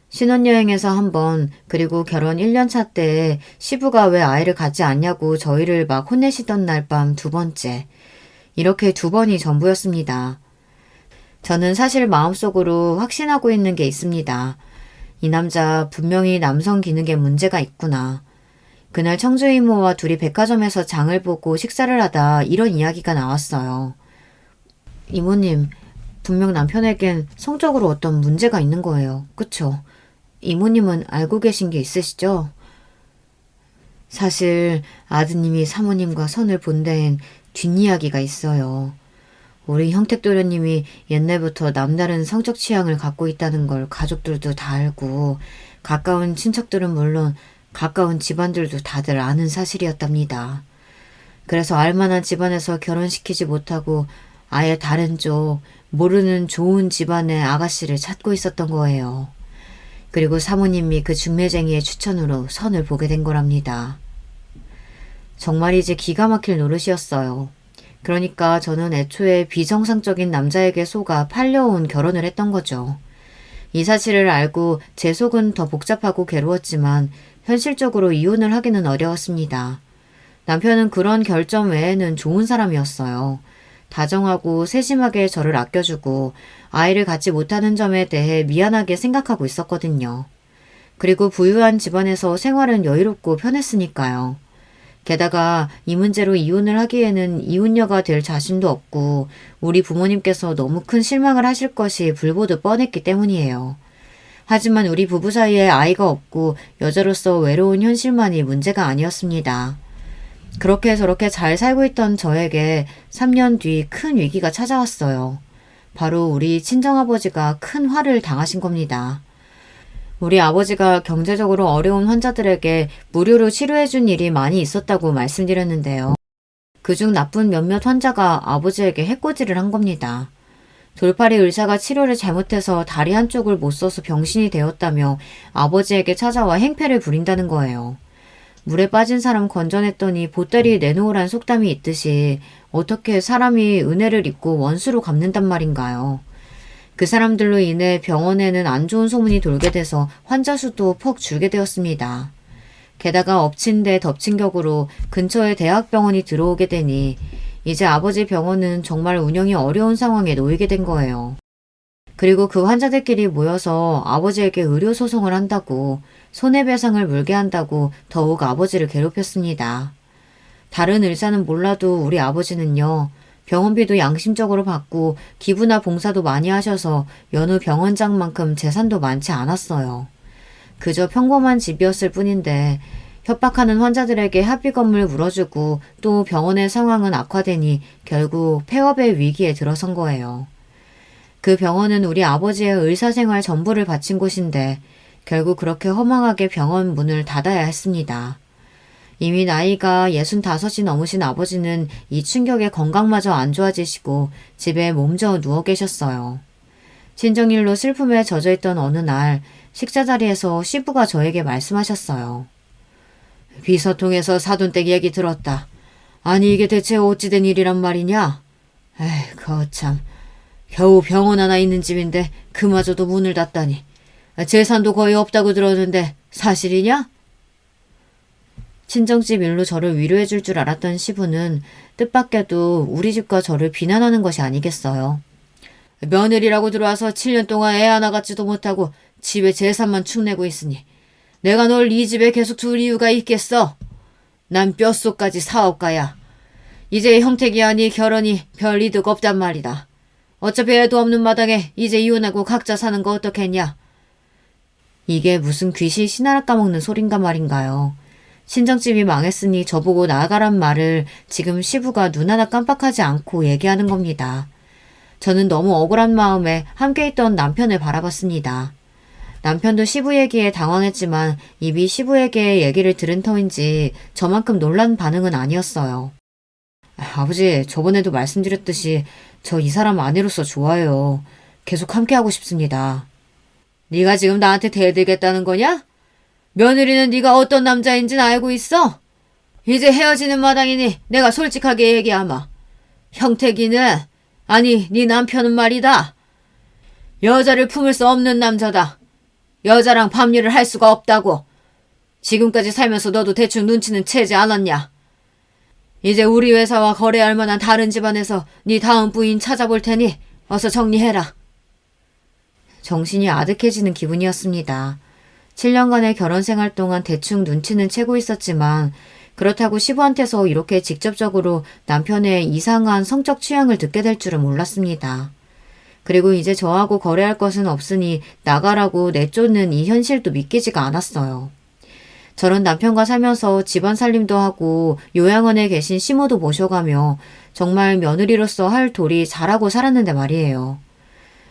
신혼여행에서 한 번, 그리고 결혼 1년차 때에 시부가 왜 아이를 갖지 않냐고 저희를 막 혼내시던 날 밤 2번째. 이렇게 2번이 전부였습니다. 저는 사실 마음속으로 확신하고 있는 게 있습니다. 이 남자 분명히 남성 기능에 문제가 있구나. 그날 청주 이모와 둘이 백화점에서 장을 보고 식사를 하다 이런 이야기가 나왔어요. 이모님, 분명 남편에겐 성적으로 어떤 문제가 있는 거예요. 그쵸? 이모님은 알고 계신 게 있으시죠? 사실 아드님이 사모님과 선을 본 데엔 뒷이야기가 있어요. 우리 형택도련님이 옛날부터 남다른 성적 취향을 갖고 있다는 걸 가족들도 다 알고 가까운 친척들은 물론 가까운 집안들도 다들 아는 사실이었답니다. 그래서 알만한 집안에서 결혼시키지 못하고 아예 다른 쪽 모르는 좋은 집안의 아가씨를 찾고 있었던 거예요. 그리고 사모님이 그 중매쟁이의 추천으로 선을 보게 된 거랍니다. 정말이지 기가 막힐 노릇이었어요. 그러니까 저는 애초에 비정상적인 남자에게 속아 팔려온 결혼을 했던 거죠. 이 사실을 알고 제 속은 더 복잡하고 괴로웠지만 현실적으로 이혼을 하기는 어려웠습니다. 남편은 그런 결점 외에는 좋은 사람이었어요. 다정하고 세심하게 저를 아껴주고 아이를 갖지 못하는 점에 대해 미안하게 생각하고 있었거든요. 그리고 부유한 집안에서 생활은 여유롭고 편했으니까요. 게다가 이 문제로 이혼을 하기에는 이혼녀가 될 자신도 없고 우리 부모님께서 너무 큰 실망을 하실 것이 불보듯 뻔했기 때문이에요. 하지만 우리 부부 사이에 아이가 없고 여자로서 외로운 현실만이 문제가 아니었습니다. 그렇게 저렇게 잘 살고 있던 저에게 3년 뒤 큰 위기가 찾아왔어요. 바로 우리 친정아버지가 큰 화를 당하신 겁니다. 우리 아버지가 경제적으로 어려운 환자들에게 무료로 치료해준 일이 많이 있었다고 말씀드렸는데요. 그중 나쁜 몇몇 환자가 아버지에게 해코지를 한 겁니다. 돌팔이 의사가 치료를 잘못해서 다리 한쪽을 못 써서 병신이 되었다며 아버지에게 찾아와 행패를 부린다는 거예요. 물에 빠진 사람 건져냈더니 보따리 내놓으란 속담이 있듯이 어떻게 사람이 은혜를 잊고 원수로 갚는단 말인가요? 그 사람들로 인해 병원에는 안 좋은 소문이 돌게 돼서 환자 수도 퍽 줄게 되었습니다. 게다가 엎친 데 덮친 격으로 근처에 대학병원이 들어오게 되니 이제 아버지 병원은 정말 운영이 어려운 상황에 놓이게 된 거예요. 그리고 그 환자들끼리 모여서 아버지에게 의료소송을 한다고 손해배상을 물게 한다고 더욱 아버지를 괴롭혔습니다. 다른 의사는 몰라도 우리 아버지는요. 병원비도 양심적으로 받고 기부나 봉사도 많이 하셔서 여느 병원장만큼 재산도 많지 않았어요. 그저 평범한 집이었을 뿐인데 협박하는 환자들에게 합의금을 물어주고 또 병원의 상황은 악화되니 결국 폐업의 위기에 들어선 거예요. 그 병원은 우리 아버지의 의사생활 전부를 바친 곳인데 결국 그렇게 허망하게 병원 문을 닫아야 했습니다. 이미 나이가 65이 넘으신 아버지는 이 충격에 건강마저 안 좋아지시고 집에 몸져 누워 계셨어요. 친정일로 슬픔에 젖어있던 어느 날 식사 자리에서 시부가 저에게 말씀하셨어요. 비서통에서 사돈댁 얘기 들었다. 아니 이게 대체 어찌 된 일이란 말이냐? 에이 거참 겨우 병원 하나 있는 집인데 그마저도 문을 닫다니. 재산도 거의 없다고 들었는데 사실이냐? 친정집 일로 저를 위로해 줄 줄 알았던 시부는 뜻밖에도 우리 집과 저를 비난하는 것이 아니겠어요. 며느리라고 들어와서 7년 동안 애 하나 갖지도 못하고 집에 재산만 축내고 있으니 내가 널 이 집에 계속 둘 이유가 있겠어. 난 뼛속까지 사업가야. 이제 형택이 아니 결혼이 별 이득 없단 말이다. 어차피 애도 없는 마당에 이제 이혼하고 각자 사는 거 어떻겠냐. 이게 무슨 귀신 신하라 까먹는 소린가 말인가요. 친정집이 망했으니 저보고 나가란 말을 지금 시부가 눈 하나 깜빡하지 않고 얘기하는 겁니다. 저는 너무 억울한 마음에 함께 있던 남편을 바라봤습니다. 남편도 시부 얘기에 당황했지만 입이 시부에게 얘기를 들은 터인지 저만큼 놀란 반응은 아니었어요. 아버지, 저번에도 말씀드렸듯이 저 이 사람 아내로서 좋아요. 계속 함께하고 싶습니다. 네가 지금 나한테 대들겠다는 거냐? 며느리는 네가 어떤 남자인지는 알고 있어? 이제 헤어지는 마당이니 내가 솔직하게 얘기하마. 형택이는, 아니 네 남편은 말이다. 여자를 품을 수 없는 남자다. 여자랑 밤일을 할 수가 없다고. 지금까지 살면서 너도 대충 눈치는 채지 않았냐? 이제 우리 회사와 거래할 만한 다른 집안에서 네 다음 부인 찾아볼 테니 어서 정리해라. 정신이 아득해지는 기분이었습니다. 7년간의 결혼 생활 동안 대충 눈치는 채고 있었지만 그렇다고 시부한테서 이렇게 직접적으로 남편의 이상한 성적 취향을 듣게 될 줄은 몰랐습니다. 그리고 이제 저하고 거래할 것은 없으니 나가라고 내쫓는 이 현실도 믿기지가 않았어요. 저런 남편과 살면서 집안 살림도 하고 요양원에 계신 시모도 모셔가며 정말 며느리로서 할 도리 잘하고 살았는데 말이에요.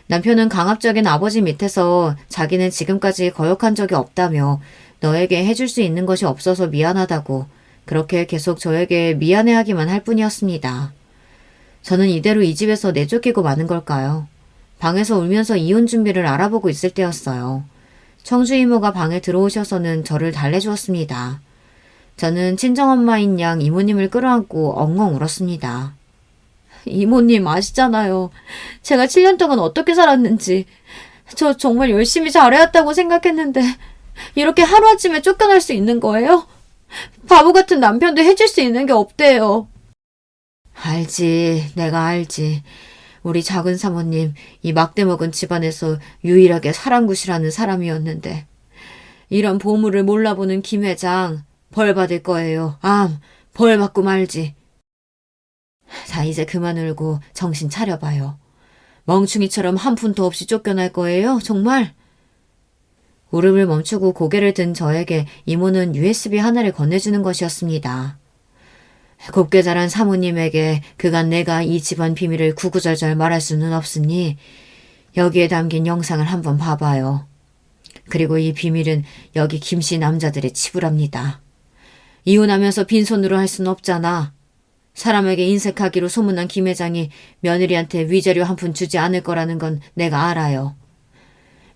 남편은 강압적인 아버지 밑에서 자기는 지금까지 거역한 적이 없다며 너에게 해줄 수 있는 것이 없어서 미안하다고 그렇게 계속 저에게 미안해하기만 할 뿐이었습니다. 저는 이대로 이 집에서 내쫓기고 마는 걸까요? 방에서 울면서 이혼 준비를 알아보고 있을 때였어요. 청주 이모가 방에 들어오셔서는 저를 달래주었습니다. 저는 친정엄마인 양 이모님을 끌어안고 엉엉 울었습니다. 이모님 아시잖아요. 제가 7년 동안 어떻게 살았는지. 저 정말 열심히 잘해왔다고 생각했는데 이렇게 하루아침에 쫓겨날 수 있는 거예요? 바보 같은 남편도 해줄 수 있는 게 없대요. 알지. 내가 알지. 우리 작은 사모님 이 막대먹은 집안에서 유일하게 사랑굿이라는 사람이었는데 이런 보물을 몰라보는 김 회장 벌 받을 거예요. 암 벌 받고 말지. 자, 이제 그만 울고 정신 차려봐요. 멍충이처럼 한 푼도 없이 쫓겨날 거예요, 정말? 울음을 멈추고 고개를 든 저에게 이모는 USB 하나를 건네주는 것이었습니다. 곱게 자란 사모님에게 그간 내가 이 집안 비밀을 구구절절 말할 수는 없으니 여기에 담긴 영상을 한번 봐봐요. 그리고 이 비밀은 여기 김씨 남자들의 치부랍니다. 이혼하면서 빈손으로 할 순 없잖아. 사람에게 인색하기로 소문난 김 회장이 며느리한테 위자료 한 푼 주지 않을 거라는 건 내가 알아요.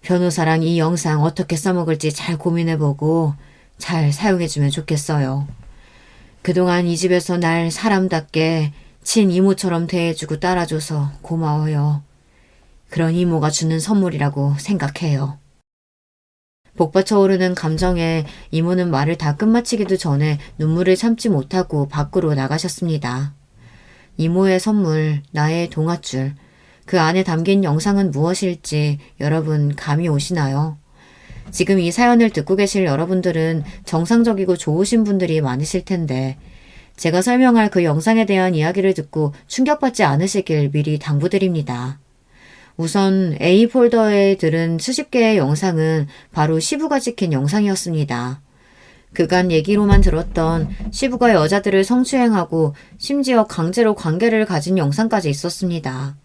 변호사랑 이 영상 어떻게 써먹을지 잘 고민해보고 잘 사용해주면 좋겠어요. 그동안 이 집에서 날 사람답게 친이모처럼 대해주고 따라줘서 고마워요. 그런 이모가 주는 선물이라고 생각해요. 복받쳐 오르는 감정에 이모는 말을 다 끝마치기도 전에 눈물을 참지 못하고 밖으로 나가셨습니다. 이모의 선물, 나의 동아줄, 그 안에 담긴 영상은 무엇일지 여러분 감이 오시나요? 지금 이 사연을 듣고 계실 여러분들은 정상적이고 좋으신 분들이 많으실 텐데 제가 설명할 그 영상에 대한 이야기를 듣고 충격받지 않으시길 미리 당부드립니다. 우선 A 폴더에 들은 수십 개의 영상은 바로 시부가 찍힌 영상이었습니다. 그간 얘기로만 들었던 시부가 여자들을 성추행하고 심지어 강제로 관계를 가진 영상까지 있었습니다.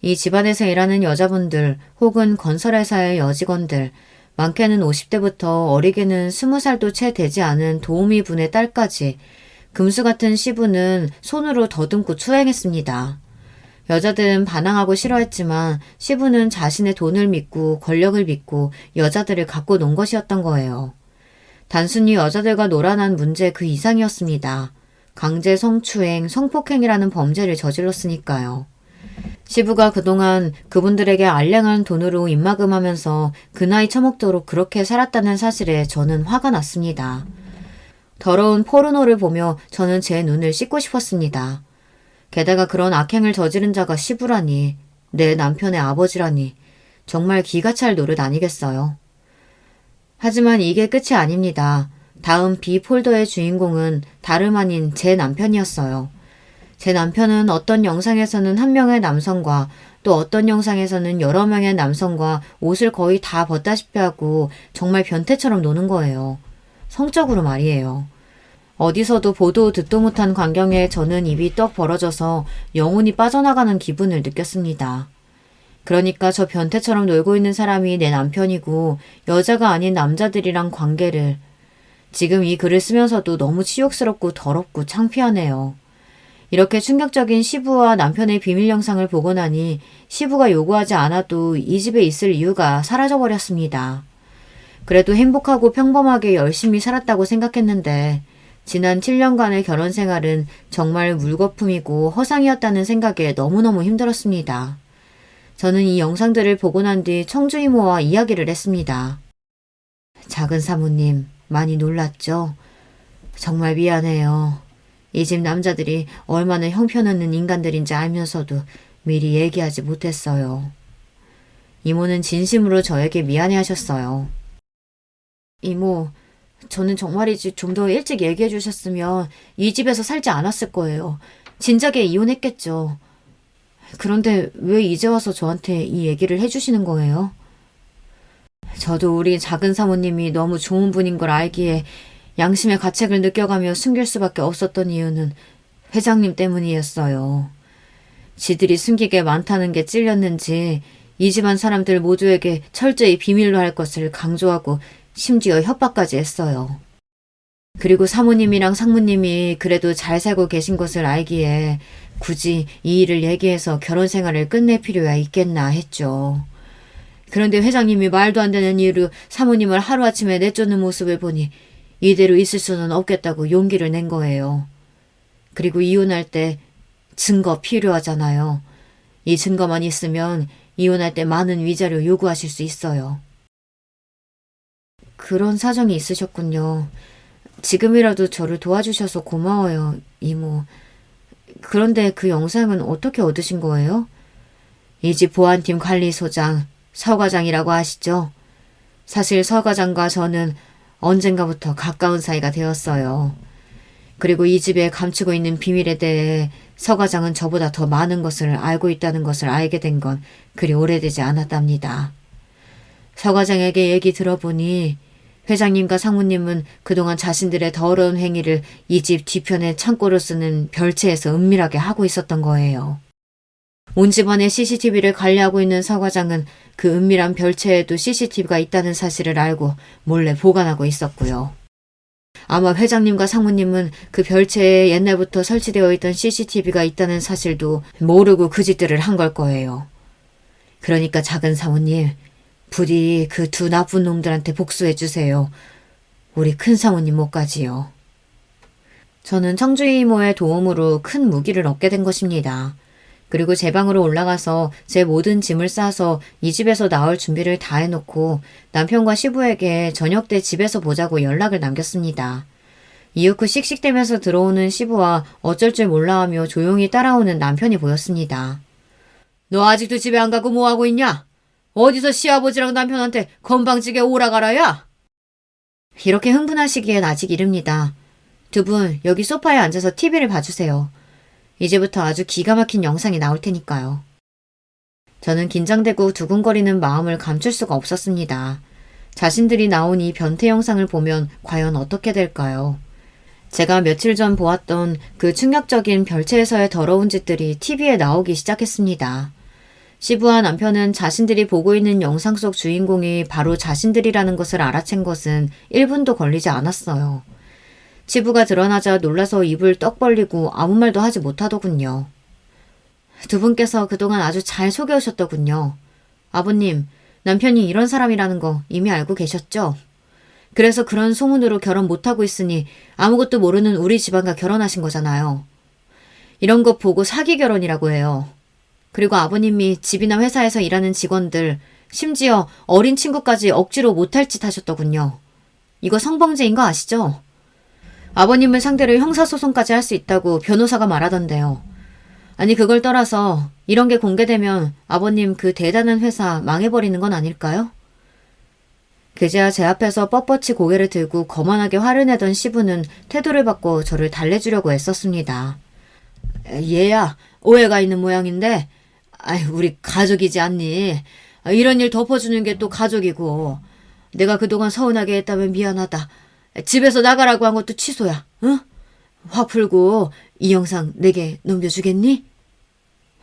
이 집안에서 일하는 여자분들 혹은 건설회사의 여직원들, 많게는 50대부터 어리게는 20살도 채 되지 않은 도우미 분의 딸까지 금수 같은 시부는 손으로 더듬고 추행했습니다. 여자들은 반항하고 싫어했지만 시부는 자신의 돈을 믿고 권력을 믿고 여자들을 갖고 논 것이었던 거예요. 단순히 여자들과 놀아난 문제 그 이상이었습니다. 강제 성추행, 성폭행이라는 범죄를 저질렀으니까요. 시부가 그동안 그분들에게 알량한 돈으로 입막음하면서 그 나이 처먹도록 그렇게 살았다는 사실에 저는 화가 났습니다. 더러운 포르노를 보며 저는 제 눈을 씻고 싶었습니다. 게다가 그런 악행을 저지른 자가 시부라니, 내 남편의 아버지라니, 정말 기가 찰 노릇 아니겠어요. 하지만 이게 끝이 아닙니다. 다음 B 폴더의 주인공은 다름 아닌 제 남편이었어요. 제 남편은 어떤 영상에서는 한 명의 남성과 또 어떤 영상에서는 여러 명의 남성과 옷을 거의 다 벗다시피 하고 정말 변태처럼 노는 거예요. 성적으로 말이에요. 어디서도 보도 듣도 못한 광경에 저는 입이 떡 벌어져서 영혼이 빠져나가는 기분을 느꼈습니다. 그러니까 저 변태처럼 놀고 있는 사람이 내 남편이고 여자가 아닌 남자들이랑 관계를. 지금 이 글을 쓰면서도 너무 치욕스럽고 더럽고 창피하네요. 이렇게 충격적인 시부와 남편의 비밀 영상을 보고 나니 시부가 요구하지 않아도 이 집에 있을 이유가 사라져버렸습니다. 그래도 행복하고 평범하게 열심히 살았다고 생각했는데 지난 7년간의 결혼 생활은 정말 물거품이고 허상이었다는 생각에 너무너무 힘들었습니다. 저는 이 영상들을 보고 난 뒤 청주 이모와 이야기를 했습니다. 작은 사모님, 많이 놀랐죠? 정말 미안해요. 이 집 남자들이 얼마나 형편없는 인간들인지 알면서도 미리 얘기하지 못했어요. 이모는 진심으로 저에게 미안해하셨어요. 이모, 저는 정말이지 좀 더 일찍 얘기해 주셨으면 이 집에서 살지 않았을 거예요. 진작에 이혼했겠죠. 그런데 왜 이제 와서 저한테 이 얘기를 해주시는 거예요? 저도 우리 작은 사모님이 너무 좋은 분인 걸 알기에 양심의 가책을 느껴가며 숨길 수밖에 없었던 이유는 회장님 때문이었어요. 지들이 숨기게 많다는 게 찔렸는지 이 집안 사람들 모두에게 철저히 비밀로 할 것을 강조하고 심지어 협박까지 했어요. 그리고 사모님이랑 상무님이 그래도 잘 살고 계신 것을 알기에 굳이 이 일을 얘기해서 결혼 생활을 끝낼 필요야 있겠나 했죠. 그런데 회장님이 말도 안 되는 이유로 사모님을 하루아침에 내쫓는 모습을 보니 이대로 있을 수는 없겠다고 용기를 낸 거예요. 그리고 이혼할 때 증거 필요하잖아요. 이 증거만 있으면 이혼할 때 많은 위자료 요구하실 수 있어요. 그런 사정이 있으셨군요. 지금이라도 저를 도와주셔서 고마워요, 이모. 그런데 그 영상은 어떻게 얻으신 거예요? 이 집 보안팀 관리소장, 서 과장이라고 아시죠? 사실 서 과장과 저는 언젠가부터 가까운 사이가 되었어요. 그리고 이 집에 감추고 있는 비밀에 대해 서 과장은 저보다 더 많은 것을 알고 있다는 것을 알게 된 건 그리 오래되지 않았답니다. 서 과장에게 얘기 들어보니 회장님과 상무님은 그동안 자신들의 더러운 행위를 이 집 뒤편에 창고로 쓰는 별채에서 은밀하게 하고 있었던 거예요. 온 집안의 CCTV를 관리하고 있는 서 과장은 그 은밀한 별채에도 CCTV가 있다는 사실을 알고 몰래 보관하고 있었고요. 아마 회장님과 상무님은 그 별채에 옛날부터 설치되어 있던 CCTV가 있다는 사실도 모르고 그 짓들을 한 걸 거예요. 그러니까 작은 사모님, 부디 그 두 나쁜 놈들한테 복수해 주세요. 우리 큰 사모님 못가지요. 저는 청주이 이모의 도움으로 큰 무기를 얻게 된 것입니다. 그리고 제 방으로 올라가서 제 모든 짐을 싸서 이 집에서 나올 준비를 다 해놓고 남편과 시부에게 저녁 때 집에서 보자고 연락을 남겼습니다. 이윽고 씩씩대면서 들어오는 시부와 어쩔 줄 몰라하며 조용히 따라오는 남편이 보였습니다. 너 아직도 집에 안 가고 뭐하고 있냐? 어디서 시아버지랑 남편한테 건방지게 오라가라야? 이렇게 흥분하시기엔 아직 이릅니다. 두 분 여기 소파에 앉아서 TV를 봐주세요. 이제부터 아주 기가 막힌 영상이 나올 테니까요. 저는 긴장되고 두근거리는 마음을 감출 수가 없었습니다. 자신들이 나온 이 변태 영상을 보면 과연 어떻게 될까요? 제가 며칠 전 보았던 그 충격적인 별채에서의 더러운 짓들이 TV에 나오기 시작했습니다. 시부와 남편은 자신들이 보고 있는 영상 속 주인공이 바로 자신들이라는 것을 알아챈 것은 1분도 걸리지 않았어요. 시부가 드러나자 놀라서 입을 떡 벌리고 아무 말도 하지 못하더군요. 두 분께서 그동안 아주 잘 속여오셨더군요. 아버님, 남편이 이런 사람이라는 거 이미 알고 계셨죠? 그래서 그런 소문으로 결혼 못하고 있으니 아무것도 모르는 우리 집안과 결혼하신 거잖아요. 이런 거 보고 사기 결혼이라고 해요. 그리고 아버님이 집이나 회사에서 일하는 직원들, 심지어 어린 친구까지 억지로 못할 짓 하셨더군요. 이거 성범죄인 거 아시죠? 아버님을 상대로 형사소송까지 할 수 있다고 변호사가 말하던데요. 아니 그걸 떠나서 이런 게 공개되면 아버님 그 대단한 회사 망해버리는 건 아닐까요? 그제야 제 앞에서 뻣뻣이 고개를 들고 거만하게 화를 내던 시부는 태도를 바꿔 저를 달래주려고 애썼습니다. 얘야, 오해가 있는 모양인데 우리 가족이지 않니? 이런 일 덮어주는 게 또 가족이고 내가 그동안 서운하게 했다면 미안하다. 집에서 나가라고 한 것도 취소야. 응? 화 풀고 이 영상 내게 넘겨주겠니?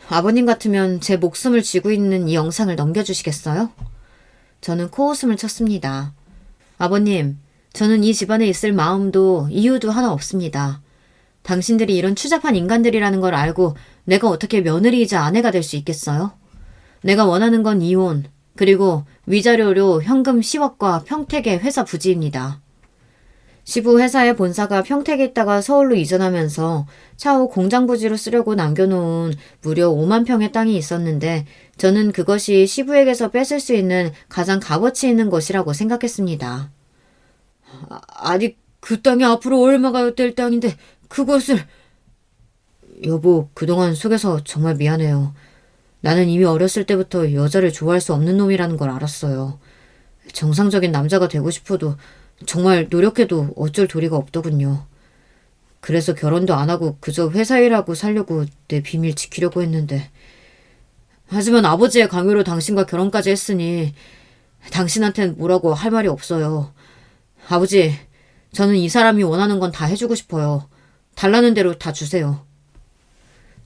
아버님 같으면 제 목숨을 쥐고 있는 이 영상을 넘겨주시겠어요? 저는 코웃음을 쳤습니다. 아버님, 저는 이 집안에 있을 마음도 이유도 하나 없습니다. 당신들이 이런 추잡한 인간들이라는 걸 알고 내가 어떻게 며느리이자 아내가 될 수 있겠어요? 내가 원하는 건 이혼, 그리고 위자료로 현금 10억과 평택의 회사 부지입니다. 시부 회사의 본사가 평택에 있다가 서울로 이전하면서 차후 공장 부지로 쓰려고 남겨놓은 무려 5만 평의 땅이 있었는데 저는 그것이 시부에게서 뺏을 수 있는 가장 값어치 있는 것이라고 생각했습니다. 아니 그 땅이 앞으로 얼마가 될 땅인데 그것을... 여보, 그동안 속여서 정말 미안해요. 나는 이미 어렸을 때부터 여자를 좋아할 수 없는 놈이라는 걸 알았어요. 정상적인 남자가 되고 싶어도 정말 노력해도 어쩔 도리가 없더군요. 그래서 결혼도 안 하고 그저 회사 일하고 살려고 내 비밀 지키려고 했는데 하지만 아버지의 강요로 당신과 결혼까지 했으니 당신한텐 뭐라고 할 말이 없어요. 아버지, 저는 이 사람이 원하는 건 다 해주고 싶어요. 달라는 대로 다 주세요.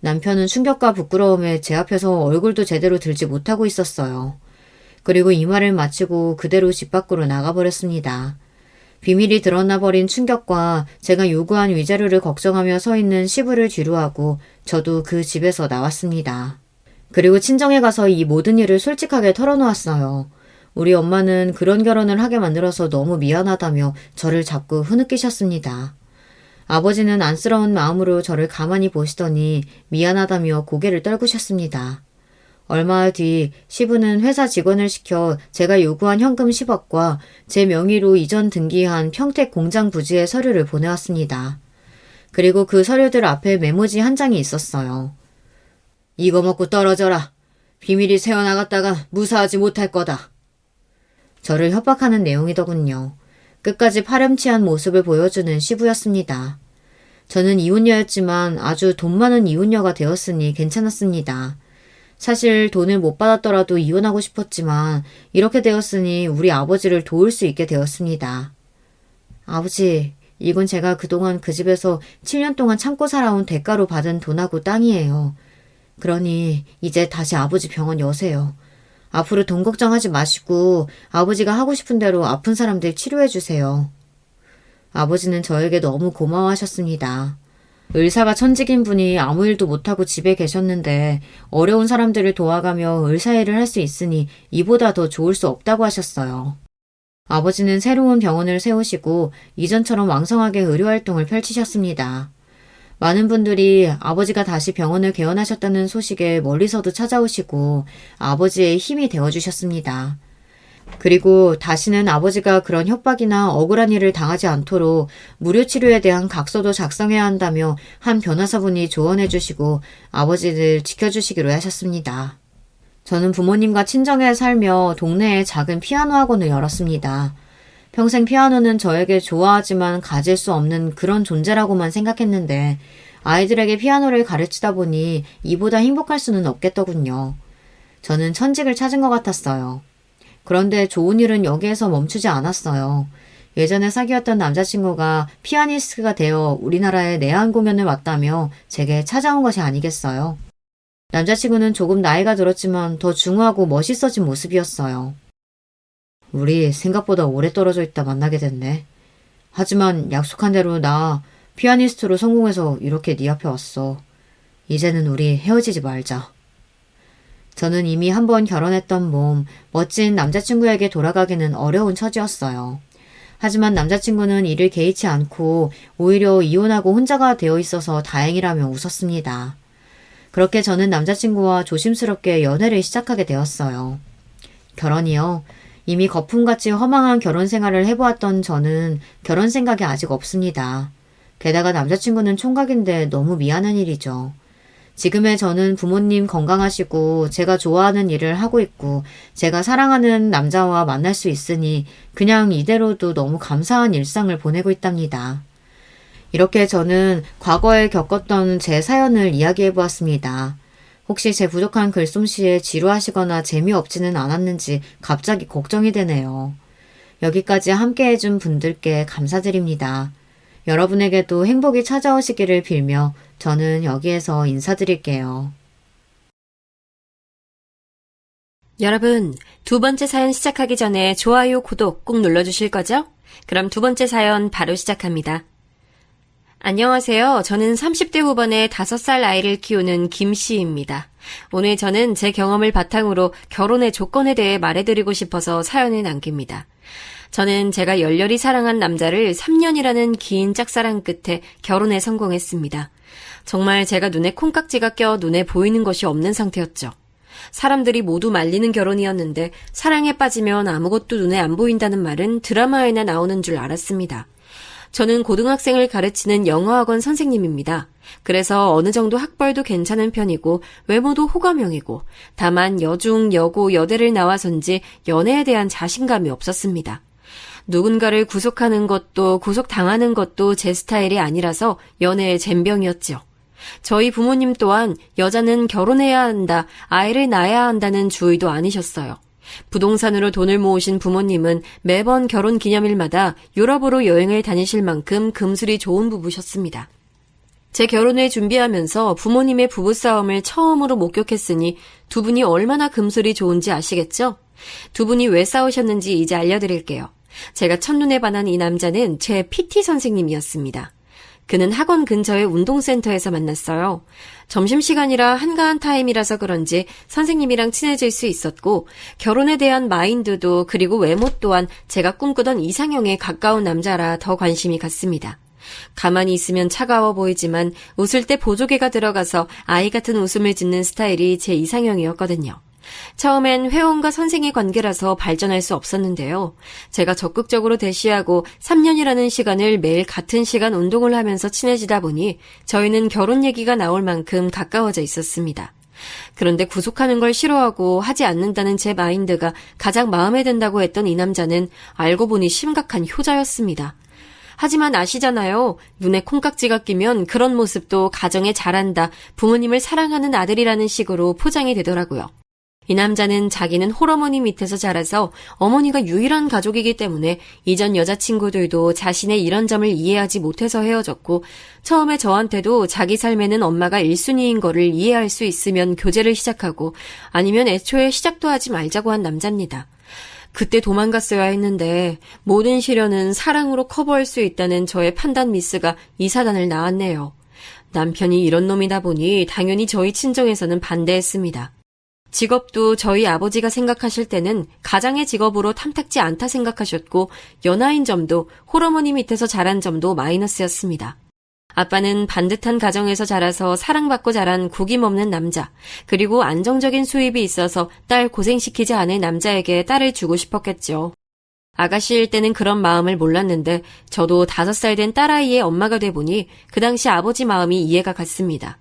남편은 충격과 부끄러움에 제 앞에서 얼굴도 제대로 들지 못하고 있었어요. 그리고 이 말을 마치고 그대로 집 밖으로 나가버렸습니다. 비밀이 드러나버린 충격과 제가 요구한 위자료를 걱정하며 서 있는 시부를 뒤로하고 저도 그 집에서 나왔습니다. 그리고 친정에 가서 이 모든 일을 솔직하게 털어놓았어요. 우리 엄마는 그런 결혼을 하게 만들어서 너무 미안하다며 저를 자꾸 흐느끼셨습니다. 아버지는 안쓰러운 마음으로 저를 가만히 보시더니 미안하다며 고개를 떨구셨습니다. 얼마 뒤 시부는 회사 직원을 시켜 제가 요구한 현금 10억과 제 명의로 이전 등기한 평택 공장 부지의 서류를 보내왔습니다. 그리고 그 서류들 앞에 메모지 한 장이 있었어요. 이거 먹고 떨어져라. 비밀이 새어나갔다가 무사하지 못할 거다. 저를 협박하는 내용이더군요. 끝까지 파렴치한 모습을 보여주는 시부였습니다. 저는 이혼녀였지만 아주 돈 많은 이혼녀가 되었으니 괜찮았습니다. 사실 돈을 못 받았더라도 이혼하고 싶었지만 이렇게 되었으니 우리 아버지를 도울 수 있게 되었습니다. 아버지, 이건 제가 그동안 그 집에서 7년 동안 참고 살아온 대가로 받은 돈하고 땅이에요. 그러니 이제 다시 아버지 병원 여세요. 앞으로 돈 걱정하지 마시고 아버지가 하고 싶은 대로 아픈 사람들 치료해 주세요. 아버지는 저에게 너무 고마워하셨습니다. 의사가 천직인 분이 아무 일도 못하고 집에 계셨는데 어려운 사람들을 도와가며 의사일을 할 수 있으니 이보다 더 좋을 수 없다고 하셨어요. 아버지는 새로운 병원을 세우시고 이전처럼 왕성하게 의료활동을 펼치셨습니다. 많은 분들이 아버지가 다시 병원을 개원하셨다는 소식에 멀리서도 찾아오시고 아버지의 힘이 되어주셨습니다. 그리고 다시는 아버지가 그런 협박이나 억울한 일을 당하지 않도록 무료 치료에 대한 각서도 작성해야 한다며 한 변호사분이 조언해 주시고 아버지를 지켜주시기로 하셨습니다. 저는 부모님과 친정에 살며 동네에 작은 피아노 학원을 열었습니다. 평생 피아노는 저에게 좋아하지만 가질 수 없는 그런 존재라고만 생각했는데 아이들에게 피아노를 가르치다 보니 이보다 행복할 수는 없겠더군요. 저는 천직을 찾은 것 같았어요. 그런데 좋은 일은 여기에서 멈추지 않았어요. 예전에 사귀었던 남자친구가 피아니스트가 되어 우리나라에 내한 공연을 왔다며 제게 찾아온 것이 아니겠어요. 남자친구는 조금 나이가 들었지만 더 중후하고 멋있어진 모습이었어요. 우리 생각보다 오래 떨어져 있다 만나게 됐네. 하지만 약속한 대로 나 피아니스트로 성공해서 이렇게 네 앞에 왔어. 이제는 우리 헤어지지 말자. 저는 이미 한 번 결혼했던 몸, 멋진 남자친구에게 돌아가기는 어려운 처지였어요. 하지만 남자친구는 이를 개의치 않고 오히려 이혼하고 혼자가 되어 있어서 다행이라며 웃었습니다. 그렇게 저는 남자친구와 조심스럽게 연애를 시작하게 되었어요. 결혼이요. 이미 거품같이 허망한 결혼 생활을 해보았던 저는 결혼 생각이 아직 없습니다. 게다가 남자친구는 총각인데 너무 미안한 일이죠. 지금의 저는 부모님 건강하시고 제가 좋아하는 일을 하고 있고 제가 사랑하는 남자와 만날 수 있으니 그냥 이대로도 너무 감사한 일상을 보내고 있답니다. 이렇게 저는 과거에 겪었던 제 사연을 이야기해 보았습니다. 혹시 제 부족한 글솜씨에 지루하시거나 재미없지는 않았는지 갑자기 걱정이 되네요. 여기까지 함께 해준 분들께 감사드립니다. 여러분에게도 행복이 찾아오시기를 빌며 저는 여기에서 인사드릴게요. 여러분, 두 번째 사연 시작하기 전에 좋아요, 구독 꼭 눌러주실 거죠? 그럼 두 번째 사연 바로 시작합니다. 안녕하세요. 저는 30대 후반의 5살 아이를 키우는 김씨입니다. 오늘 저는 제 경험을 바탕으로 결혼의 조건에 대해 말해드리고 싶어서 사연을 남깁니다. 저는 제가 열렬히 사랑한 남자를 3년이라는 긴 짝사랑 끝에 결혼에 성공했습니다. 정말 제가 눈에 콩깍지가 껴 눈에 보이는 것이 없는 상태였죠. 사람들이 모두 말리는 결혼이었는데 사랑에 빠지면 아무것도 눈에 안 보인다는 말은 드라마에나 나오는 줄 알았습니다. 저는 고등학생을 가르치는 영어학원 선생님입니다. 그래서 어느 정도 학벌도 괜찮은 편이고 외모도 호감형이고 다만 여중, 여고, 여대를 나와서인지 연애에 대한 자신감이 없었습니다. 누군가를 구속하는 것도 구속당하는 것도 제 스타일이 아니라서 연애의 젬병이었죠. 저희 부모님 또한 여자는 결혼해야 한다, 아이를 낳아야 한다는 주의도 아니셨어요. 부동산으로 돈을 모으신 부모님은 매번 결혼 기념일마다 유럽으로 여행을 다니실 만큼 금술이 좋은 부부셨습니다. 제 결혼을 준비하면서 부모님의 부부싸움을 처음으로 목격했으니 두 분이 얼마나 금술이 좋은지 아시겠죠? 두 분이 왜 싸우셨는지 이제 알려드릴게요. 제가 첫눈에 반한 이 남자는 제 PT 선생님이었습니다. 그는 학원 근처의 운동센터에서 만났어요. 점심시간이라 한가한 타임이라서 그런지 선생님이랑 친해질 수 있었고 결혼에 대한 마인드도 그리고 외모 또한 제가 꿈꾸던 이상형에 가까운 남자라 더 관심이 갔습니다. 가만히 있으면 차가워 보이지만 웃을 때 보조개가 들어가서 아이 같은 웃음을 짓는 스타일이 제 이상형이었거든요. 처음엔 회원과 선생의 관계라서 발전할 수 없었는데요. 제가 적극적으로 대시하고 3년이라는 시간을 매일 같은 시간 운동을 하면서 친해지다 보니 저희는 결혼 얘기가 나올 만큼 가까워져 있었습니다. 그런데 구속하는 걸 싫어하고 하지 않는다는 제 마인드가 가장 마음에 든다고 했던 이 남자는 알고 보니 심각한 효자였습니다. 하지만 아시잖아요. 눈에 콩깍지가 끼면 그런 모습도 가정에 잘한다, 부모님을 사랑하는 아들이라는 식으로 포장이 되더라고요. 이 남자는 자기는 홀어머니 밑에서 자라서 어머니가 유일한 가족이기 때문에 이전 여자친구들도 자신의 이런 점을 이해하지 못해서 헤어졌고, 처음에 저한테도 자기 삶에는 엄마가 1순위인 거를 이해할 수 있으면 교제를 시작하고, 아니면 애초에 시작도 하지 말자고 한 남자입니다. 그때 도망갔어야 했는데 모든 시련은 사랑으로 커버할 수 있다는 저의 판단 미스가 이 사단을 낳았네요. 남편이 이런 놈이다 보니 당연히 저희 친정에서는 반대했습니다. 직업도 저희 아버지가 생각하실 때는 가장의 직업으로 탐탁지 않다 생각하셨고, 연하인 점도 홀어머니 밑에서 자란 점도 마이너스였습니다. 아빠는 반듯한 가정에서 자라서 사랑받고 자란 구김없는 남자, 그리고 안정적인 수입이 있어서 딸 고생시키지 않을 남자에게 딸을 주고 싶었겠죠. 아가씨일 때는 그런 마음을 몰랐는데 저도 5살 된 딸아이의 엄마가 돼 보니 그 당시 아버지 마음이 이해가 갔습니다.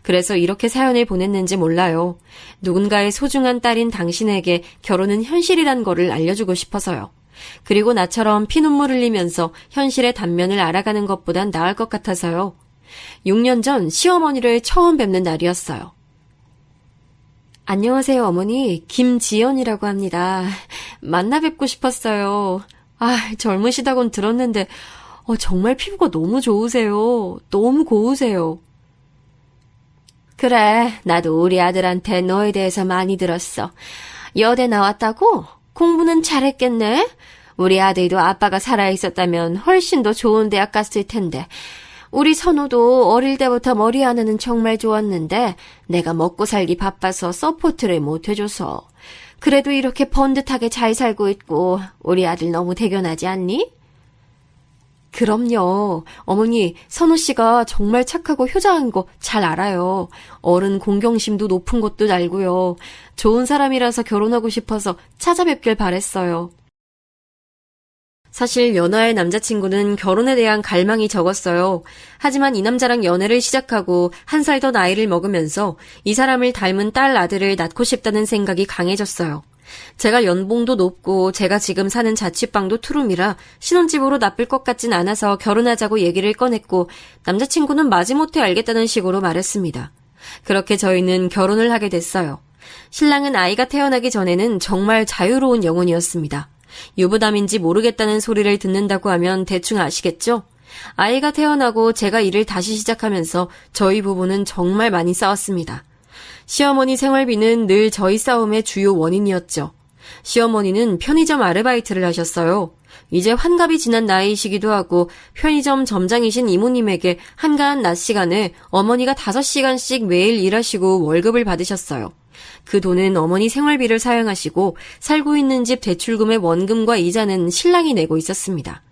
그래서 이렇게 사연을 보냈는지 몰라요. 누군가의 소중한 딸인 당신에게 결혼은 현실이란 거를 알려주고 싶어서요. 그리고 나처럼 피눈물 흘리면서 현실의 단면을 알아가는 것보단 나을 것 같아서요. 6년 전 시어머니를 처음 뵙는 날이었어요. 안녕하세요, 어머니. 김지연이라고 합니다. 만나 뵙고 싶었어요. 젊으시다곤 들었는데 정말 피부가 너무 좋으세요. 너무 고우세요. 그래, 나도 우리 아들한테 너에 대해서 많이 들었어. 여대 나왔다고? 공부는 잘했겠네? 우리 아들도 아빠가 살아있었다면 훨씬 더 좋은 대학 갔을 텐데. 우리 선우도 어릴 때부터 머리 하나는 정말 좋았는데 내가 먹고 살기 바빠서 서포트를 못 해줘서. 그래도 이렇게 번듯하게 잘 살고 있고 우리 아들 너무 대견하지 않니? 그럼요. 어머니, 선우 씨가 정말 착하고 효자한 거 잘 알아요. 어른 공경심도 높은 것도 알고요. 좋은 사람이라서 결혼하고 싶어서 찾아뵙길 바랬어요. 사실 연하의 남자친구는 결혼에 대한 갈망이 적었어요. 하지만 이 남자랑 연애를 시작하고 1살 더 나이를 먹으면서 이 사람을 닮은 딸 아들을 낳고 싶다는 생각이 강해졌어요. 제가 연봉도 높고 제가 지금 사는 자취방도 투룸이라 신혼집으로 나쁠 것 같진 않아서 결혼하자고 얘기를 꺼냈고, 남자친구는 마지못해 알겠다는 식으로 말했습니다. 그렇게 저희는 결혼을 하게 됐어요. 신랑은 아이가 태어나기 전에는 정말 자유로운 영혼이었습니다. 유부남인지 모르겠다는 소리를 듣는다고 하면 대충 아시겠죠? 아이가 태어나고 제가 일을 다시 시작하면서 저희 부부는 정말 많이 싸웠습니다. 시어머니 생활비는 늘 저희 싸움의 주요 원인이었죠. 시어머니는 편의점 아르바이트를 하셨어요. 이제 환갑이 지난 나이이시기도 하고 편의점 점장이신 이모님에게 한가한 낮 시간에 어머니가 5시간씩 매일 일하시고 월급을 받으셨어요. 그 돈은 어머니 생활비를 사용하시고 살고 있는 집 대출금의 원금과 이자는 신랑이 내고 있었습니다.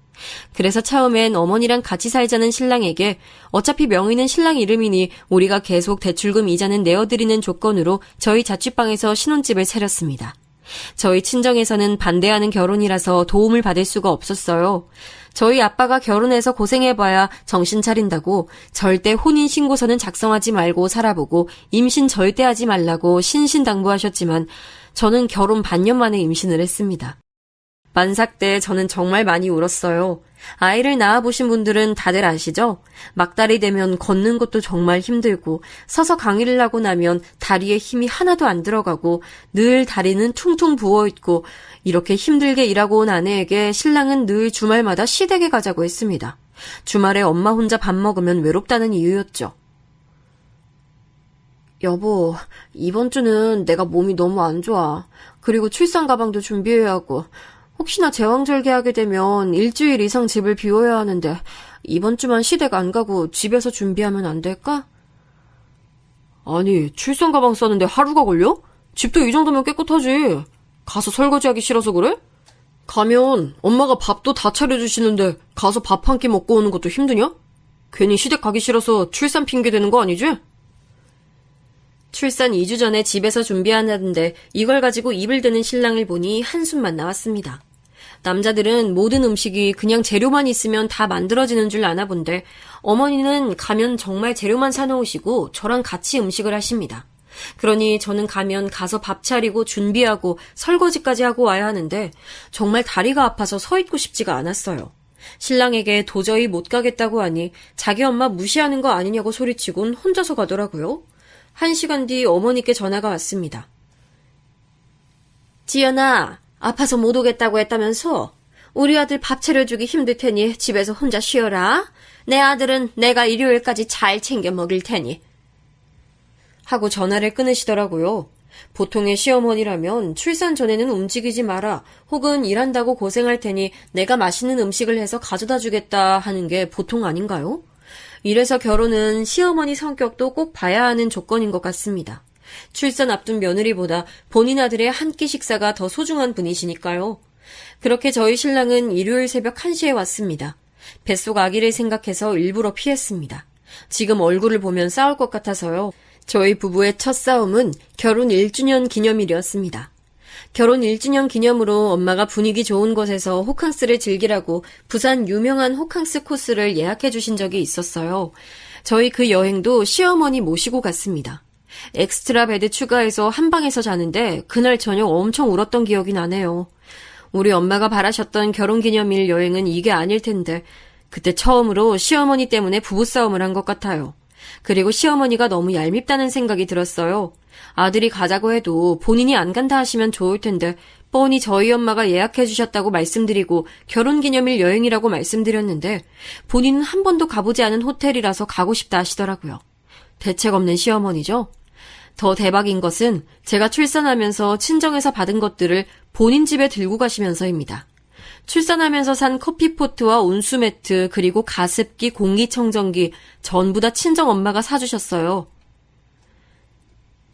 그래서 처음엔 어머니랑 같이 살자는 신랑에게 어차피 명의는 신랑 이름이니 우리가 계속 대출금 이자는 내어드리는 조건으로 저희 자취방에서 신혼집을 차렸습니다. 저희 친정에서는 반대하는 결혼이라서 도움을 받을 수가 없었어요. 저희 아빠가 결혼해서 고생해봐야 정신 차린다고 절대 혼인신고서는 작성하지 말고 살아보고 임신 절대 하지 말라고 신신당부하셨지만 저는 결혼 반년 만에 임신을 했습니다. 만삭 때 저는 정말 많이 울었어요. 아이를 낳아보신 분들은 다들 아시죠? 막달이 되면 걷는 것도 정말 힘들고 서서 강의를 하고 나면 다리에 힘이 하나도 안 들어가고 늘 다리는 퉁퉁 부어있고 이렇게 힘들게 일하고 온 아내에게 신랑은 늘 주말마다 시댁에 가자고 했습니다. 주말에 엄마 혼자 밥 먹으면 외롭다는 이유였죠. 여보, 이번 주는 내가 몸이 너무 안 좋아. 그리고 출산 가방도 준비해야 하고 혹시나 제왕절개하게 되면 일주일 이상 집을 비워야 하는데 이번 주만 시댁 안 가고 집에서 준비하면 안 될까? 아니, 출산 가방 싸는데 하루가 걸려? 집도 이 정도면 깨끗하지. 가서 설거지하기 싫어서 그래? 가면 엄마가 밥도 다 차려주시는데 가서 밥 한 끼 먹고 오는 것도 힘드냐? 괜히 시댁 가기 싫어서 출산 핑계 대는 거 아니지? 출산 2주 전에 집에서 준비한다는데 이걸 가지고 입을 대는 신랑을 보니 한숨만 나왔습니다. 남자들은 모든 음식이 그냥 재료만 있으면 다 만들어지는 줄 아나 본데 어머니는 가면 정말 재료만 사놓으시고 저랑 같이 음식을 하십니다. 그러니 저는 가면 가서 밥 차리고 준비하고 설거지까지 하고 와야 하는데 정말 다리가 아파서 서 있고 싶지가 않았어요. 신랑에게 도저히 못 가겠다고 하니 자기 엄마 무시하는 거 아니냐고 소리치곤 혼자서 가더라고요. 1시간 뒤 어머니께 전화가 왔습니다. 지연아, 아파서 못 오겠다고 했다면서? 우리 아들 밥 차려주기 힘들 테니 집에서 혼자 쉬어라. 내 아들은 내가 일요일까지 잘 챙겨 먹일 테니. 하고 전화를 끊으시더라고요. 보통의 시어머니라면 출산 전에는 움직이지 마라, 혹은 일한다고 고생할 테니 내가 맛있는 음식을 해서 가져다 주겠다 하는 게 보통 아닌가요? 이래서 결혼은 시어머니 성격도 꼭 봐야 하는 조건인 것 같습니다. 출산 앞둔 며느리보다 본인 아들의 한 끼 식사가 더 소중한 분이시니까요. 그렇게 저희 신랑은 일요일 새벽 1시에 왔습니다. 뱃속 아기를 생각해서 일부러 피했습니다. 지금 얼굴을 보면 싸울 것 같아서요. 저희 부부의 첫 싸움은 결혼 1주년 기념일이었습니다. 결혼 1주년 기념으로 엄마가 분위기 좋은 곳에서 호캉스를 즐기라고 부산 유명한 호캉스 코스를 예약해 주신 적이 있었어요. 저희 그 여행도 시어머니 모시고 갔습니다. 엑스트라 베드 추가해서 한 방에서 자는데 그날 저녁 엄청 울었던 기억이 나네요. 우리 엄마가 바라셨던 결혼기념일 여행은 이게 아닐 텐데 그때 처음으로 시어머니 때문에 부부싸움을 한 것 같아요. 그리고 시어머니가 너무 얄밉다는 생각이 들었어요. 아들이 가자고 해도 본인이 안 간다 하시면 좋을 텐데 뻔히 저희 엄마가 예약해 주셨다고 말씀드리고 결혼기념일 여행이라고 말씀드렸는데 본인은 한 번도 가보지 않은 호텔이라서 가고 싶다 하시더라고요. 대책 없는 시어머니죠? 더 대박인 것은 제가 출산하면서 친정에서 받은 것들을 본인 집에 들고 가시면서입니다. 출산하면서 산 커피포트와 온수매트 그리고 가습기, 공기청정기 전부 다 친정엄마가 사주셨어요.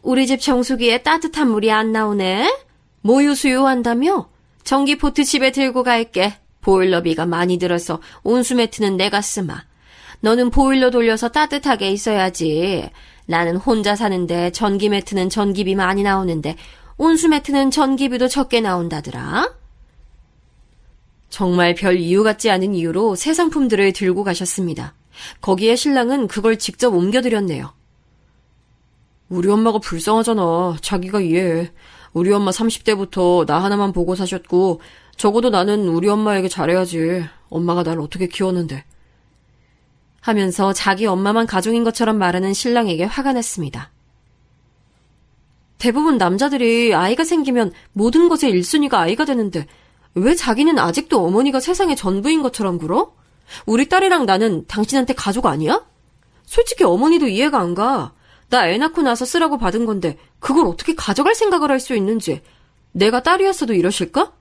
우리 집 정수기에 따뜻한 물이 안 나오네? 모유 수유한다며? 전기포트 집에 들고 갈게. 보일러비가 많이 들어서 온수매트는 내가 쓰마. 너는 보일러 돌려서 따뜻하게 있어야지. 나는 혼자 사는데 전기매트는 전기비 많이 나오는데 온수매트는 전기비도 적게 나온다더라. 정말 별 이유 같지 않은 이유로 새 상품들을 들고 가셨습니다. 거기에 신랑은 그걸 직접 옮겨드렸네요. 우리 엄마가 불쌍하잖아. 자기가 이해해. 우리 엄마 30대부터 나 하나만 보고 사셨고 적어도 나는 우리 엄마에게 잘해야지. 엄마가 날 어떻게 키웠는데. 하면서 자기 엄마만 가족인 것처럼 말하는 신랑에게 화가 났습니다. 대부분 남자들이 아이가 생기면 모든 것의 1순위가 아이가 되는데 왜 자기는 아직도 어머니가 세상의 전부인 것처럼 굴어? 우리 딸이랑 나는 당신한테 가족 아니야? 솔직히 어머니도 이해가 안 가. 나 애 낳고 나서 쓰라고 받은 건데 그걸 어떻게 가져갈 생각을 할 수 있는지. 내가 딸이었어도 이러실까?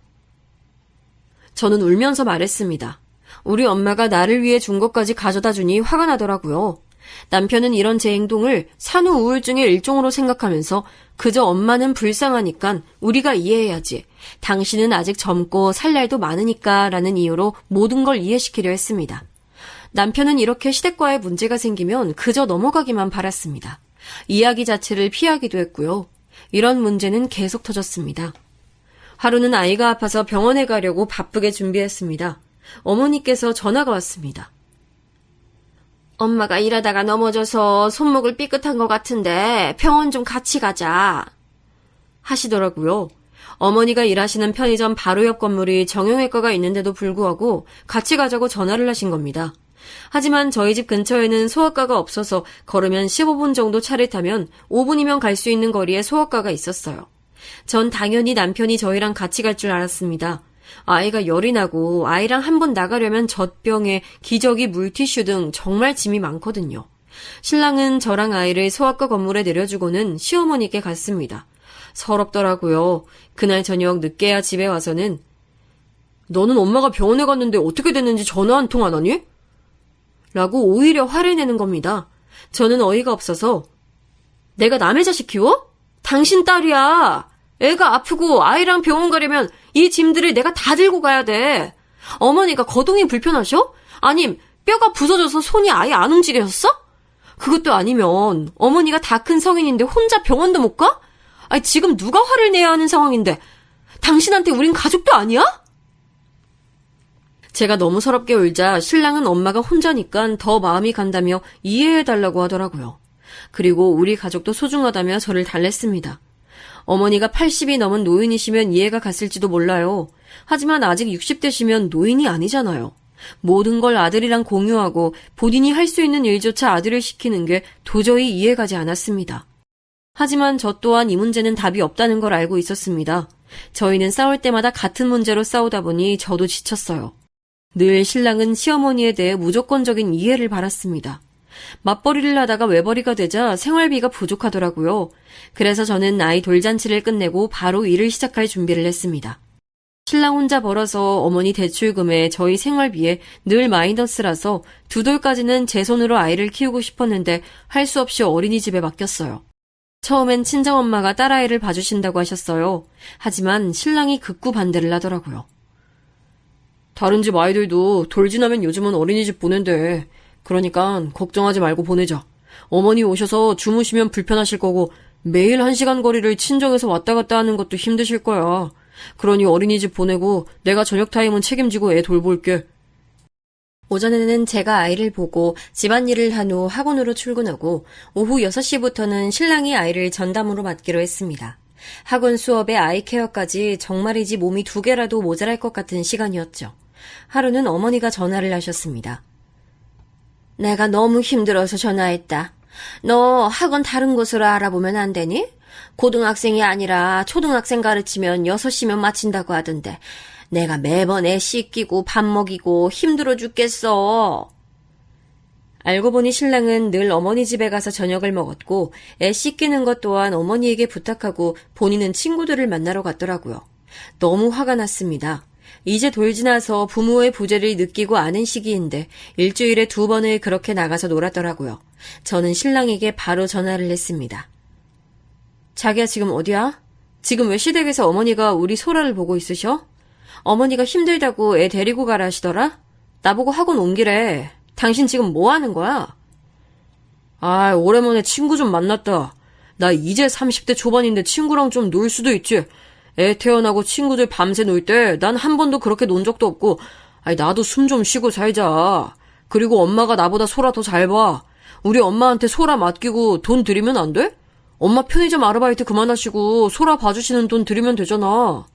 저는 울면서 말했습니다. 우리 엄마가 나를 위해 준 것까지 가져다 주니 화가 나더라고요. 남편은 이런 제 행동을 산후 우울증의 일종으로 생각하면서 그저 엄마는 불쌍하니까 우리가 이해해야지. 당신은 아직 젊고 살 날도 많으니까 라는 이유로 모든 걸 이해시키려 했습니다. 남편은 이렇게 시댁과의 문제가 생기면 그저 넘어가기만 바랐습니다. 이야기 자체를 피하기도 했고요. 이런 문제는 계속 터졌습니다. 하루는 아이가 아파서 병원에 가려고 바쁘게 준비했습니다. 어머니께서 전화가 왔습니다. 엄마가 일하다가 넘어져서 손목을 삐끗한 것 같은데 병원 좀 같이 가자 하시더라고요. 어머니가 일하시는 편의점 바로 옆 건물이 정형외과가 있는데도 불구하고 같이 가자고 전화를 하신 겁니다. 하지만 저희 집 근처에는 소아과가 없어서 걸으면 15분 정도 차를 타면 5분이면 갈 수 있는 거리에 소아과가 있었어요. 전 당연히 남편이 저희랑 같이 갈 줄 알았습니다. 아이가 열이 나고 아이랑 한 번 나가려면 젖병에 기저귀, 물티슈 등 정말 짐이 많거든요. 신랑은 저랑 아이를 소아과 건물에 내려주고는 시어머니께 갔습니다. 서럽더라고요. 그날 저녁 늦게야 집에 와서는 너는 엄마가 병원에 갔는데 어떻게 됐는지 전화 한 통 안 하니? 라고 오히려 화를 내는 겁니다. 저는 어이가 없어서 내가 남의 자식 키워? 당신 딸이야. 애가 아프고 아이랑 병원 가려면 이 짐들을 내가 다 들고 가야 돼. 어머니가 거동이 불편하셔? 아님 뼈가 부서져서 손이 아예 안 움직여졌어? 그것도 아니면 어머니가 다 큰 성인인데 혼자 병원도 못 가? 아니 지금 누가 화를 내야 하는 상황인데 당신한테 우린 가족도 아니야? 제가 너무 서럽게 울자 신랑은 엄마가 혼자니까 더 마음이 간다며 이해해달라고 하더라고요. 그리고 우리 가족도 소중하다며 저를 달랬습니다. 어머니가 80이 넘은 노인이시면 이해가 갔을지도 몰라요. 하지만 아직 60대시면 노인이 아니잖아요. 모든 걸 아들이랑 공유하고 본인이 할 수 있는 일조차 아들을 시키는 게 도저히 이해가지 않았습니다. 하지만 저 또한 이 문제는 답이 없다는 걸 알고 있었습니다. 저희는 싸울 때마다 같은 문제로 싸우다 보니 저도 지쳤어요. 늘 신랑은 시어머니에 대해 무조건적인 이해를 바랐습니다. 맞벌이를 하다가 외벌이가 되자 생활비가 부족하더라고요. 그래서 저는 아이 돌잔치를 끝내고 바로 일을 시작할 준비를 했습니다. 신랑 혼자 벌어서 어머니 대출금에 저희 생활비에 늘 마이너스라서 2돌까지는 제 손으로 아이를 키우고 싶었는데 할 수 없이 어린이집에 맡겼어요. 처음엔 친정엄마가 딸아이를 봐주신다고 하셨어요. 하지만 신랑이 극구 반대를 하더라고요. 다른 집 아이들도 돌 지나면 요즘은 어린이집 보낸대. 그러니까 걱정하지 말고 보내자. 어머니 오셔서 주무시면 불편하실 거고 매일 1시간 거리를 친정에서 왔다 갔다 하는 것도 힘드실 거야. 그러니 어린이집 보내고 내가 저녁 타임은 책임지고 애 돌볼게. 오전에는 제가 아이를 보고 집안일을 한 후 학원으로 출근하고 오후 6시부터는 신랑이 아이를 전담으로 맡기로 했습니다. 학원 수업에 아이 케어까지 정말이지 몸이 2개라도 모자랄 것 같은 시간이었죠. 하루는 어머니가 전화를 하셨습니다. 내가 너무 힘들어서 전화했다. 너 학원 다른 곳으로 알아보면 안 되니? 고등학생이 아니라 초등학생 가르치면 6시면 마친다고 하던데 내가 매번 애 씻기고 밥 먹이고 힘들어 죽겠어. 알고 보니 신랑은 늘 어머니 집에 가서 저녁을 먹었고 애 씻기는 것 또한 어머니에게 부탁하고 본인은 친구들을 만나러 갔더라고요. 너무 화가 났습니다. 이제 돌 지나서 부모의 부재를 느끼고 아는 시기인데 일주일에 2번을 그렇게 나가서 놀았더라고요. 저는 신랑에게 바로 전화를 했습니다. 자기야 지금 어디야? 지금 왜 시댁에서 어머니가 우리 소라를 보고 있으셔? 어머니가 힘들다고 애 데리고 가라 하시더라? 나보고 학원 옮기래. 당신 지금 뭐 하는 거야? 아, 오랜만에 친구 좀 만났다. 나 이제 30대 초반인데 친구랑 좀 놀 수도 있지. 애 태어나고 친구들 밤새 놀 때 난 한 번도 그렇게 논 적도 없고 아니 나도 숨 좀 쉬고 살자. 그리고 엄마가 나보다 소라 더 잘 봐. 우리 엄마한테 소라 맡기고 돈 드리면 안 돼? 엄마 편의점 아르바이트 그만하시고 소라 봐주시는 돈 드리면 되잖아.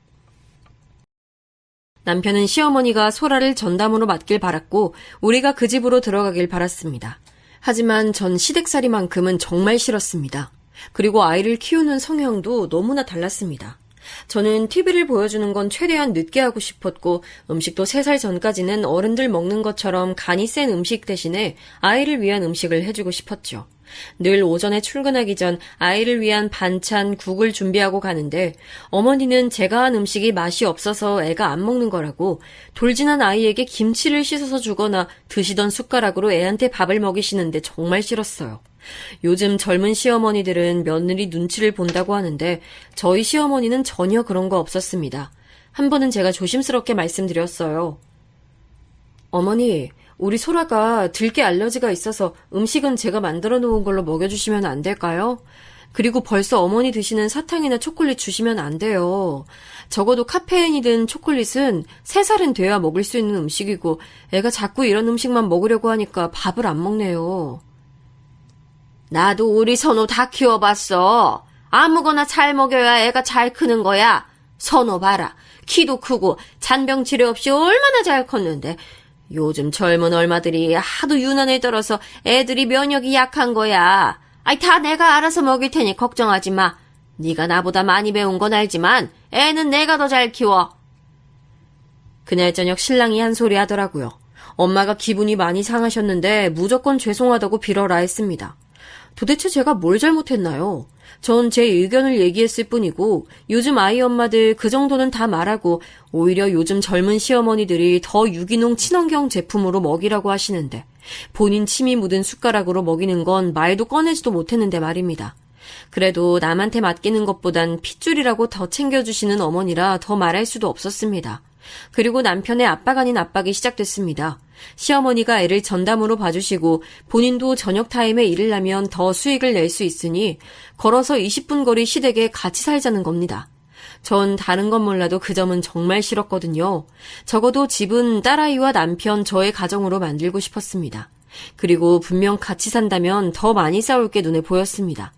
남편은 시어머니가 소라를 전담으로 맡길 바랐고 우리가 그 집으로 들어가길 바랐습니다. 하지만 전 시댁살이만큼은 정말 싫었습니다. 그리고 아이를 키우는 성향도 너무나 달랐습니다. 저는 TV를 보여주는 건 최대한 늦게 하고 싶었고 음식도 3살 전까지는 어른들 먹는 것처럼 간이 센 음식 대신에 아이를 위한 음식을 해주고 싶었죠. 늘 오전에 출근하기 전 아이를 위한 반찬, 국을 준비하고 가는데 어머니는 제가 한 음식이 맛이 없어서 애가 안 먹는 거라고 돌진한 아이에게 김치를 씻어서 주거나 드시던 숟가락으로 애한테 밥을 먹이시는데 정말 싫었어요. 요즘 젊은 시어머니들은 며느리 눈치를 본다고 하는데 저희 시어머니는 전혀 그런 거 없었습니다. 한 번은 제가 조심스럽게 말씀드렸어요. 어머니, 우리 소라가 들깨 알러지가 있어서 음식은 제가 만들어 놓은 걸로 먹여주시면 안 될까요? 그리고 벌써 어머니 드시는 사탕이나 초콜릿 주시면 안 돼요. 적어도 카페인이 든 초콜릿은 3살은 돼야 먹을 수 있는 음식이고 애가 자꾸 이런 음식만 먹으려고 하니까 밥을 안 먹네요. 나도 우리 선호 다 키워봤어. 아무거나 잘 먹여야 애가 잘 크는 거야. 선호 봐라. 키도 크고 잔병 치레 없이 얼마나 잘 컸는데 요즘 젊은 얼마들이 하도 유난을 떨어서 애들이 면역이 약한 거야. 아이 다 내가 알아서 먹일 테니 걱정하지 마. 네가 나보다 많이 배운 건 알지만 애는 내가 더 잘 키워. 그날 저녁 신랑이 한 소리 하더라고요. 엄마가 기분이 많이 상하셨는데 무조건 죄송하다고 빌어라 했습니다. 도대체 제가 뭘 잘못했나요? 전 제 의견을 얘기했을 뿐이고 요즘 아이 엄마들 그 정도는 다 말하고 오히려 요즘 젊은 시어머니들이 더 유기농 친환경 제품으로 먹이라고 하시는데 본인 침이 묻은 숟가락으로 먹이는 건 말도 꺼내지도 못했는데 말입니다. 그래도 남한테 맡기는 것보단 핏줄이라고 더 챙겨주시는 어머니라 더 말할 수도 없었습니다. 그리고 남편의 압박 아닌 압박이 시작됐습니다. 시어머니가 애를 전담으로 봐주시고 본인도 저녁 타임에 일을 하면 더 수익을 낼 수 있으니 걸어서 20분 거리 시댁에 같이 살자는 겁니다. 전 다른 건 몰라도 그 점은 정말 싫었거든요. 적어도 집은 딸아이와 남편 저의 가정으로 만들고 싶었습니다. 그리고 분명 같이 산다면 더 많이 싸울 게 눈에 보였습니다.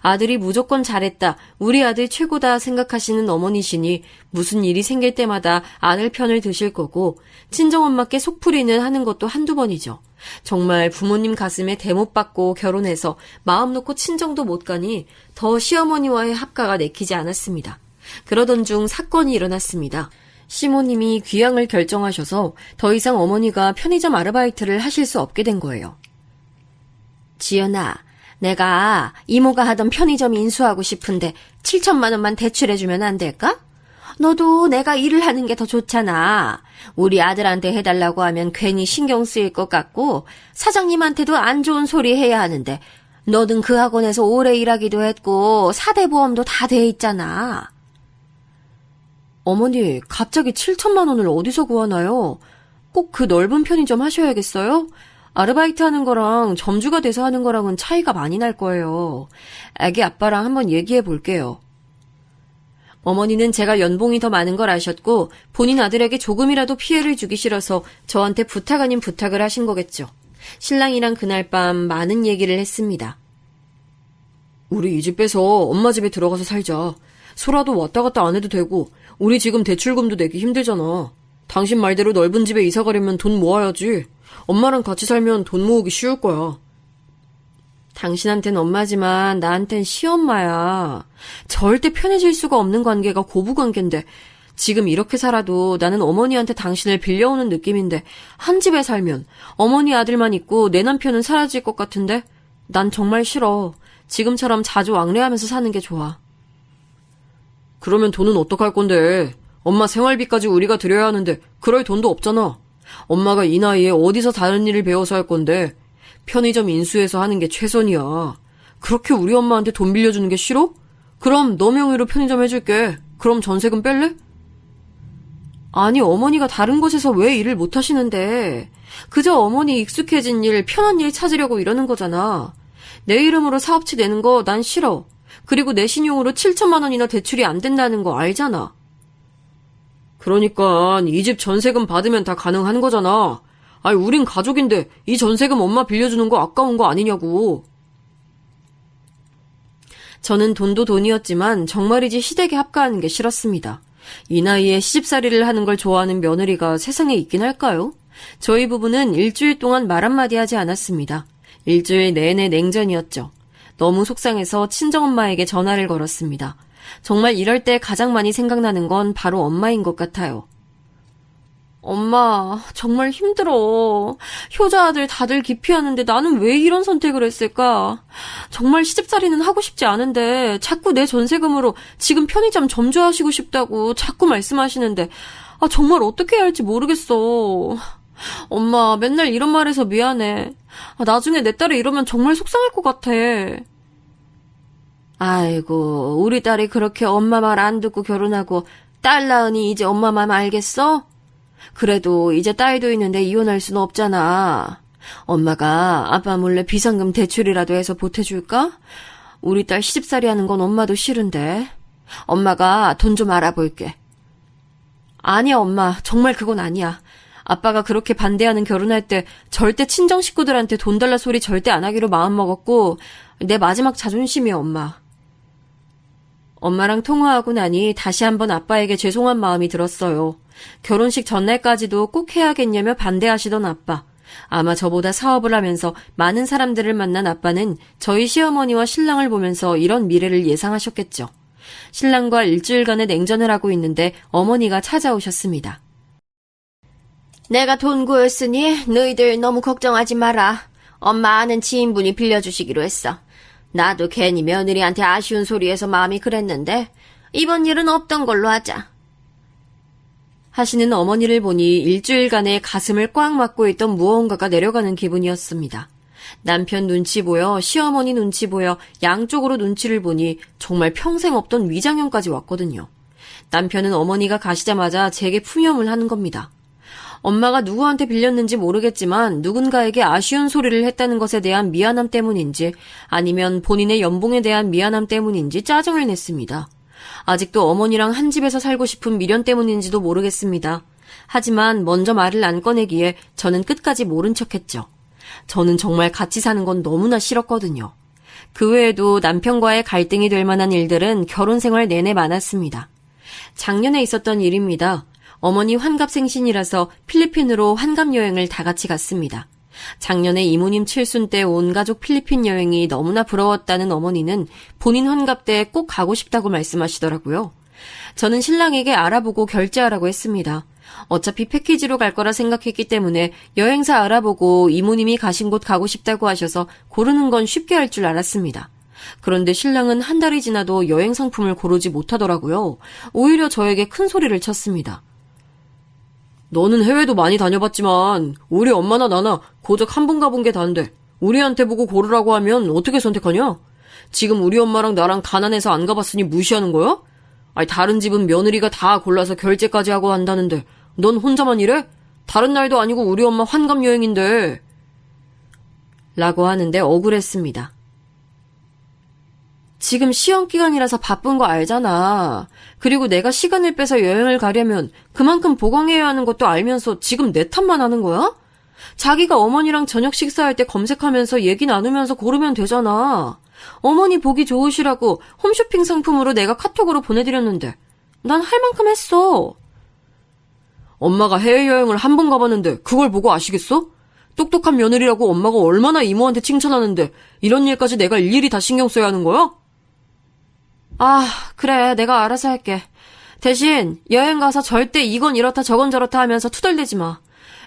아들이 무조건 잘했다, 우리 아들 최고다 생각하시는 어머니시니 무슨 일이 생길 때마다 아들 편을 드실 거고 친정엄마께 속풀이는 하는 것도 한두 번이죠. 정말 부모님 가슴에 대못 박고 결혼해서 마음 놓고 친정도 못 가니 더 시어머니와의 합가가 내키지 않았습니다. 그러던 중 사건이 일어났습니다. 시모님이 귀향을 결정하셔서 더 이상 어머니가 편의점 아르바이트를 하실 수 없게 된 거예요. 지연아, 내가 이모가 하던 편의점 인수하고 싶은데 7천만 원만 대출해주면 안 될까? 너도 내가 일을 하는 게 더 좋잖아. 우리 아들한테 해달라고 하면 괜히 신경 쓰일 것 같고 사장님한테도 안 좋은 소리 해야 하는데 너는 그 학원에서 오래 일하기도 했고 4대 보험도 다 돼 있잖아. 어머니, 갑자기 7천만 원을 어디서 구하나요? 꼭 그 넓은 편의점 하셔야겠어요? 아르바이트 하는 거랑 점주가 돼서 하는 거랑은 차이가 많이 날 거예요. 애기 아빠랑 한번 얘기해 볼게요. 어머니는 제가 연봉이 더 많은 걸 아셨고 본인 아들에게 조금이라도 피해를 주기 싫어서 저한테 부탁 아닌 부탁을 하신 거겠죠. 신랑이랑 그날 밤 많은 얘기를 했습니다. 우리 이 집 빼서 엄마 집에 들어가서 살자. 소라도 왔다 갔다 안 해도 되고 우리 지금 대출금도 내기 힘들잖아. 당신 말대로 넓은 집에 이사 가려면 돈 모아야지. 엄마랑 같이 살면 돈 모으기 쉬울 거야. 당신한텐 엄마지만 나한텐 시엄마야. 절대 편해질 수가 없는 관계가 고부관계인데 지금 이렇게 살아도 나는 어머니한테 당신을 빌려오는 느낌인데 한 집에 살면 어머니 아들만 있고 내 남편은 사라질 것 같은데 난 정말 싫어. 지금처럼 자주 왕래하면서 사는 게 좋아. 그러면 돈은 어떡할 건데? 엄마 생활비까지 우리가 드려야 하는데 그럴 돈도 없잖아. 엄마가 이 나이에 어디서 다른 일을 배워서 할 건데 편의점 인수해서 하는 게 최선이야. 그렇게 우리 엄마한테 돈 빌려주는 게 싫어? 그럼 너 명의로 편의점 해줄게. 그럼 전세금 뺄래? 아니, 어머니가 다른 곳에서 왜 일을 못 하시는데 그저 어머니 익숙해진 일, 편한 일 찾으려고 이러는 거잖아. 내 이름으로 사업체 내는 거 난 싫어. 그리고 내 신용으로 7천만 원이나 대출이 안 된다는 거 알잖아. 그러니까 이 집 전세금 받으면 다 가능한 거잖아. 아니, 우린 가족인데 이 전세금 엄마 빌려주는 거 아까운 거 아니냐고. 저는 돈도 돈이었지만 정말이지 시댁에 합가하는 게 싫었습니다. 이 나이에 시집살이를 하는 걸 좋아하는 며느리가 세상에 있긴 할까요? 저희 부부는 일주일 동안 말 한마디 하지 않았습니다. 일주일 내내 냉전이었죠. 너무 속상해서 친정엄마에게 전화를 걸었습니다. 정말 이럴 때 가장 많이 생각나는 건 바로 엄마인 것 같아요. 엄마, 정말 힘들어. 효자 아들 다들 기피하는데 나는 왜 이런 선택을 했을까? 정말 시집살이는 하고 싶지 않은데 자꾸 내 전세금으로 지금 편의점 점주하시고 싶다고 자꾸 말씀하시는데 정말 어떻게 해야 할지 모르겠어. 엄마, 맨날 이런 말해서 미안해. 나중에 내 딸이 이러면 정말 속상할 것 같아. 아이고, 우리 딸이 그렇게 엄마 말 안 듣고 결혼하고 딸 낳으니 이제 엄마 맘 알겠어? 그래도 이제 딸도 있는데 이혼할 수는 없잖아. 엄마가 아빠 몰래 비상금 대출이라도 해서 보태줄까? 우리 딸 시집살이 하는 건 엄마도 싫은데. 엄마가 돈 좀 알아볼게. 아니야, 엄마. 정말 그건 아니야. 아빠가 그렇게 반대하는 결혼할 때 절대 친정 식구들한테 돈 달라 소리 절대 안 하기로 마음먹었고 내 마지막 자존심이야, 엄마. 엄마랑 통화하고 나니 다시 한번 아빠에게 죄송한 마음이 들었어요. 결혼식 전날까지도 꼭 해야겠냐며 반대하시던 아빠. 아마 저보다 사업을 하면서 많은 사람들을 만난 아빠는 저희 시어머니와 신랑을 보면서 이런 미래를 예상하셨겠죠. 신랑과 일주일간의 냉전을 하고 있는데 어머니가 찾아오셨습니다. 내가 돈 구했으니 너희들 너무 걱정하지 마라. 엄마 아는 지인분이 빌려주시기로 했어. 나도 괜히 며느리한테 아쉬운 소리해서 마음이 그랬는데 이번 일은 없던 걸로 하자. 하시는 어머니를 보니 일주일간의 가슴을 꽉 막고 있던 무언가가 내려가는 기분이었습니다. 남편 눈치 보여, 시어머니 눈치 보여, 양쪽으로 눈치를 보니 정말 평생 없던 위장염까지 왔거든요. 남편은 어머니가 가시자마자 제게 푸념을 하는 겁니다. 엄마가 누구한테 빌렸는지 모르겠지만 누군가에게 아쉬운 소리를 했다는 것에 대한 미안함 때문인지 아니면 본인의 연봉에 대한 미안함 때문인지 짜증을 냈습니다. 아직도 어머니랑 한 집에서 살고 싶은 미련 때문인지도 모르겠습니다. 하지만 먼저 말을 안 꺼내기에 저는 끝까지 모른 척했죠. 저는 정말 같이 사는 건 너무나 싫었거든요. 그 외에도 남편과의 갈등이 될 만한 일들은 결혼 생활 내내 많았습니다. 작년에 있었던 일입니다. 어머니 환갑생신이라서 필리핀으로 환갑여행을 다 같이 갔습니다. 작년에 이모님 칠순 때 온 가족 필리핀 여행이 너무나 부러웠다는 어머니는 본인 환갑 때 꼭 가고 싶다고 말씀하시더라고요. 저는 신랑에게 알아보고 결제하라고 했습니다. 어차피 패키지로 갈 거라 생각했기 때문에 여행사 알아보고 이모님이 가신 곳 가고 싶다고 하셔서 고르는 건 쉽게 할 줄 알았습니다. 그런데 신랑은 한 달이 지나도 여행 상품을 고르지 못하더라고요. 오히려 저에게 큰 소리를 쳤습니다. 너는 해외도 많이 다녀봤지만 우리 엄마나 나나 고작 한 번 가본 게 다인데 우리한테 보고 고르라고 하면 어떻게 선택하냐? 지금 우리 엄마랑 나랑 가난해서 안 가봤으니 무시하는 거야? 아니 다른 집은 며느리가 다 골라서 결제까지 하고 한다는데 넌 혼자만 이래? 다른 날도 아니고 우리 엄마 환갑 여행인데 라고 하는데 억울했습니다. 지금 시험 기간이라서 바쁜 거 알잖아. 그리고 내가 시간을 빼서 여행을 가려면 그만큼 보강해야 하는 것도 알면서 지금 내 탓만 하는 거야? 자기가 어머니랑 저녁 식사할 때 검색하면서 얘기 나누면서 고르면 되잖아. 어머니 보기 좋으시라고 홈쇼핑 상품으로 내가 카톡으로 보내드렸는데 난 할 만큼 했어. 엄마가 해외여행을 한 번 가봤는데 그걸 보고 아시겠어? 똑똑한 며느리라고 엄마가 얼마나 이모한테 칭찬하는데 이런 일까지 내가 일일이 다 신경 써야 하는 거야? 아, 그래. 내가 알아서 할게. 대신 여행 가서 절대 이건 이렇다 저건 저렇다 하면서 투덜대지 마.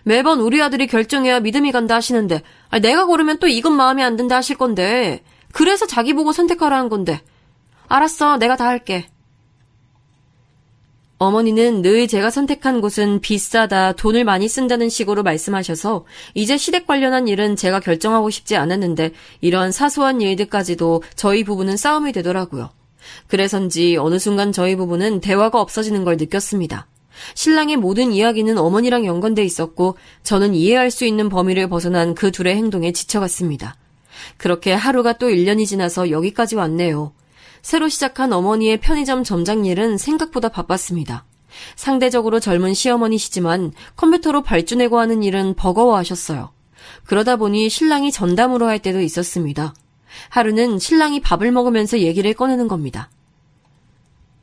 매번 우리 아들이 결정해야 믿음이 간다 하시는데 내가 고르면 또 이건 마음에 안 든다 하실 건데 그래서 자기 보고 선택하라 한 건데 알았어. 내가 다 할게. 어머니는 늘 제가 선택한 곳은 비싸다, 돈을 많이 쓴다는 식으로 말씀하셔서 이제 시댁 관련한 일은 제가 결정하고 싶지 않았는데 이런 사소한 일들까지도 저희 부부는 싸움이 되더라고요. 그래서인지 어느 순간 저희 부부는 대화가 없어지는 걸 느꼈습니다. 신랑의 모든 이야기는 어머니랑 연관돼 있었고 저는 이해할 수 있는 범위를 벗어난 그 둘의 행동에 지쳐갔습니다. 그렇게 하루가 또 1년이 지나서 여기까지 왔네요. 새로 시작한 어머니의 편의점 점장 일은 생각보다 바빴습니다. 상대적으로 젊은 시어머니시지만 컴퓨터로 발주내고 하는 일은 버거워하셨어요. 그러다 보니 신랑이 전담으로 할 때도 있었습니다. 하루는 신랑이 밥을 먹으면서 얘기를 꺼내는 겁니다.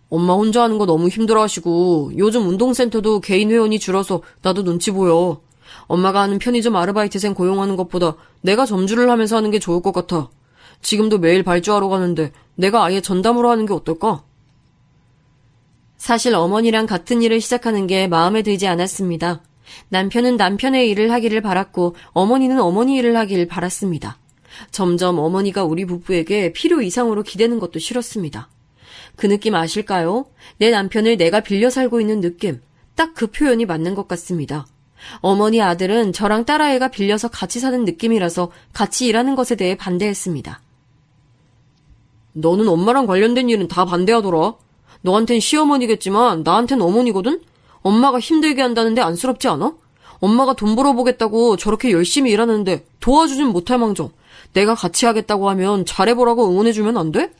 엄마 혼자 하는 거 너무 힘들어하시고 요즘 운동센터도 개인 회원이 줄어서 나도 눈치 보여. 엄마가 하는 편의점 아르바이트생 고용하는 것보다 내가 점주를 하면서 하는 게 좋을 것 같아. 지금도 매일 발주하러 가는데 내가 아예 전담으로 하는 게 어떨까? 사실 어머니랑 같은 일을 시작하는 게 마음에 들지 않았습니다. 남편은 남편의 일을 하기를 바랐고 어머니는 어머니 일을 하기를 바랐습니다. 점점 어머니가 우리 부부에게 필요 이상으로 기대는 것도 싫었습니다. 그 느낌 아실까요? 내 남편을 내가 빌려 살고 있는 느낌. 딱 그 표현이 맞는 것 같습니다. 어머니 아들은 저랑 딸아이가 빌려서 같이 사는 느낌이라서 같이 일하는 것에 대해 반대했습니다. 너는 엄마랑 관련된 일은 다 반대하더라. 너한텐 시어머니겠지만 나한텐 어머니거든? 엄마가 힘들게 한다는데 안쓰럽지 않아? 엄마가 돈 벌어보겠다고 저렇게 열심히 일하는데 도와주진 못할 망정 내가 같이 하겠다고 하면 잘해보라고 응원해주면 안 돼?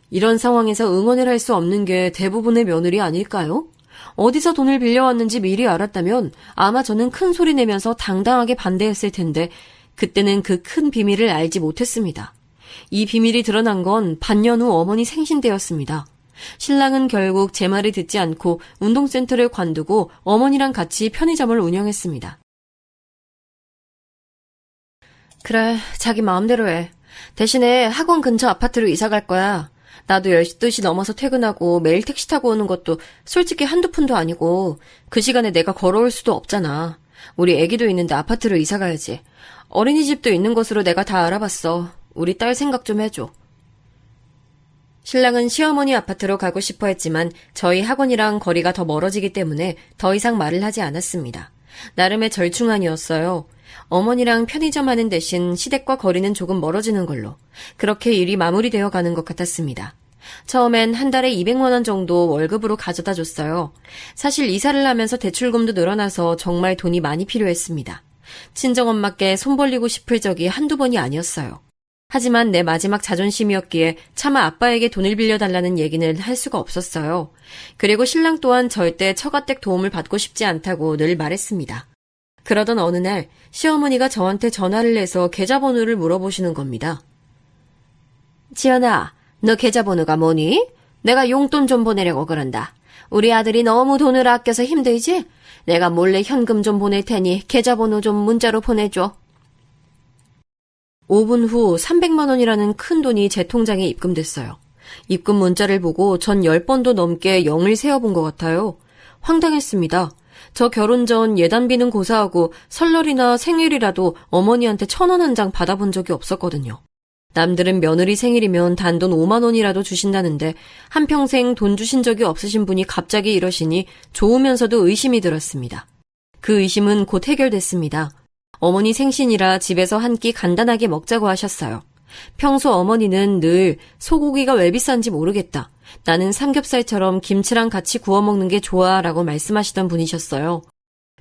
이런 상황에서 응원을 할 수 없는 게 대부분의 며느리 아닐까요? 어디서 돈을 빌려왔는지 미리 알았다면 아마 저는 큰 소리 내면서 당당하게 반대했을 텐데 그때는 그 큰 비밀을 알지 못했습니다. 이 비밀이 드러난 건 반년 후 어머니 생신 때였습니다. 신랑은 결국 제 말을 듣지 않고 운동센터를 관두고 어머니랑 같이 편의점을 운영했습니다. 그래, 자기 마음대로 해. 대신에 학원 근처 아파트로 이사 갈 거야. 나도 12시 넘어서 퇴근하고 매일 택시 타고 오는 것도 솔직히 한두 푼도 아니고 그 시간에 내가 걸어올 수도 없잖아. 우리 애기도 있는데 아파트로 이사 가야지. 어린이집도 있는 곳으로 내가 다 알아봤어. 우리 딸 생각 좀 해줘. 신랑은 시어머니 아파트로 가고 싶어 했지만 저희 학원이랑 거리가 더 멀어지기 때문에 더 이상 말을 하지 않았습니다. 나름의 절충안이었어요. 어머니랑 편의점 하는 대신 시댁과 거리는 조금 멀어지는 걸로. 그렇게 일이 마무리되어 가는 것 같았습니다. 처음엔 한 달에 200만 원 정도 월급으로 가져다 줬어요. 사실 이사를 하면서 대출금도 늘어나서 정말 돈이 많이 필요했습니다. 친정엄마께 손 벌리고 싶을 적이 한두 번이 아니었어요. 하지만 내 마지막 자존심이었기에 차마 아빠에게 돈을 빌려달라는 얘기는 할 수가 없었어요. 그리고 신랑 또한 절대 처가댁 도움을 받고 싶지 않다고 늘 말했습니다. 그러던 어느 날 시어머니가 저한테 전화를 해서 계좌번호를 물어보시는 겁니다. 지연아, 너 계좌번호가 뭐니? 내가 용돈 좀 보내려고 그런다. 우리 아들이 너무 돈을 아껴서 힘들지? 내가 몰래 현금 좀 보낼 테니 계좌번호 좀 문자로 보내줘. 5분 후 300만 원이라는 큰 돈이 제 통장에 입금됐어요. 입금 문자를 보고 전 10번도 넘게 0을 세어본 것 같아요. 황당했습니다. 저 결혼 전 예단비는 고사하고 설날이나 생일이라도 어머니한테 1,000원 한 장 받아본 적이 없었거든요. 남들은 며느리 생일이면 단돈 5만 원이라도 주신다는데 한평생 돈 주신 적이 없으신 분이 갑자기 이러시니 좋으면서도 의심이 들었습니다. 그 의심은 곧 해결됐습니다. 어머니 생신이라 집에서 한 끼 간단하게 먹자고 하셨어요. 평소 어머니는 늘 소고기가 왜 비싼지 모르겠다. 나는 삼겹살처럼 김치랑 같이 구워 먹는 게 좋아 라고 말씀하시던 분이셨어요.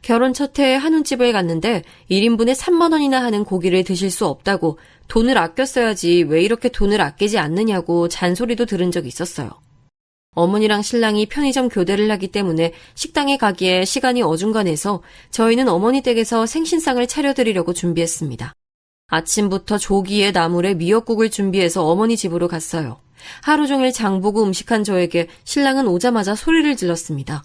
결혼 첫 해에 한우집을 갔는데 1인분에 3만 원이나 하는 고기를 드실 수 없다고 돈을 아껴 써야지 왜 이렇게 돈을 아끼지 않느냐고 잔소리도 들은 적이 있었어요. 어머니랑 신랑이 편의점 교대를 하기 때문에 식당에 가기에 시간이 어중간해서 저희는 어머니 댁에서 생신상을 차려드리려고 준비했습니다. 아침부터 조기에 나물에 미역국을 준비해서 어머니 집으로 갔어요. 하루 종일 장보고 음식한 저에게 신랑은 오자마자 소리를 질렀습니다.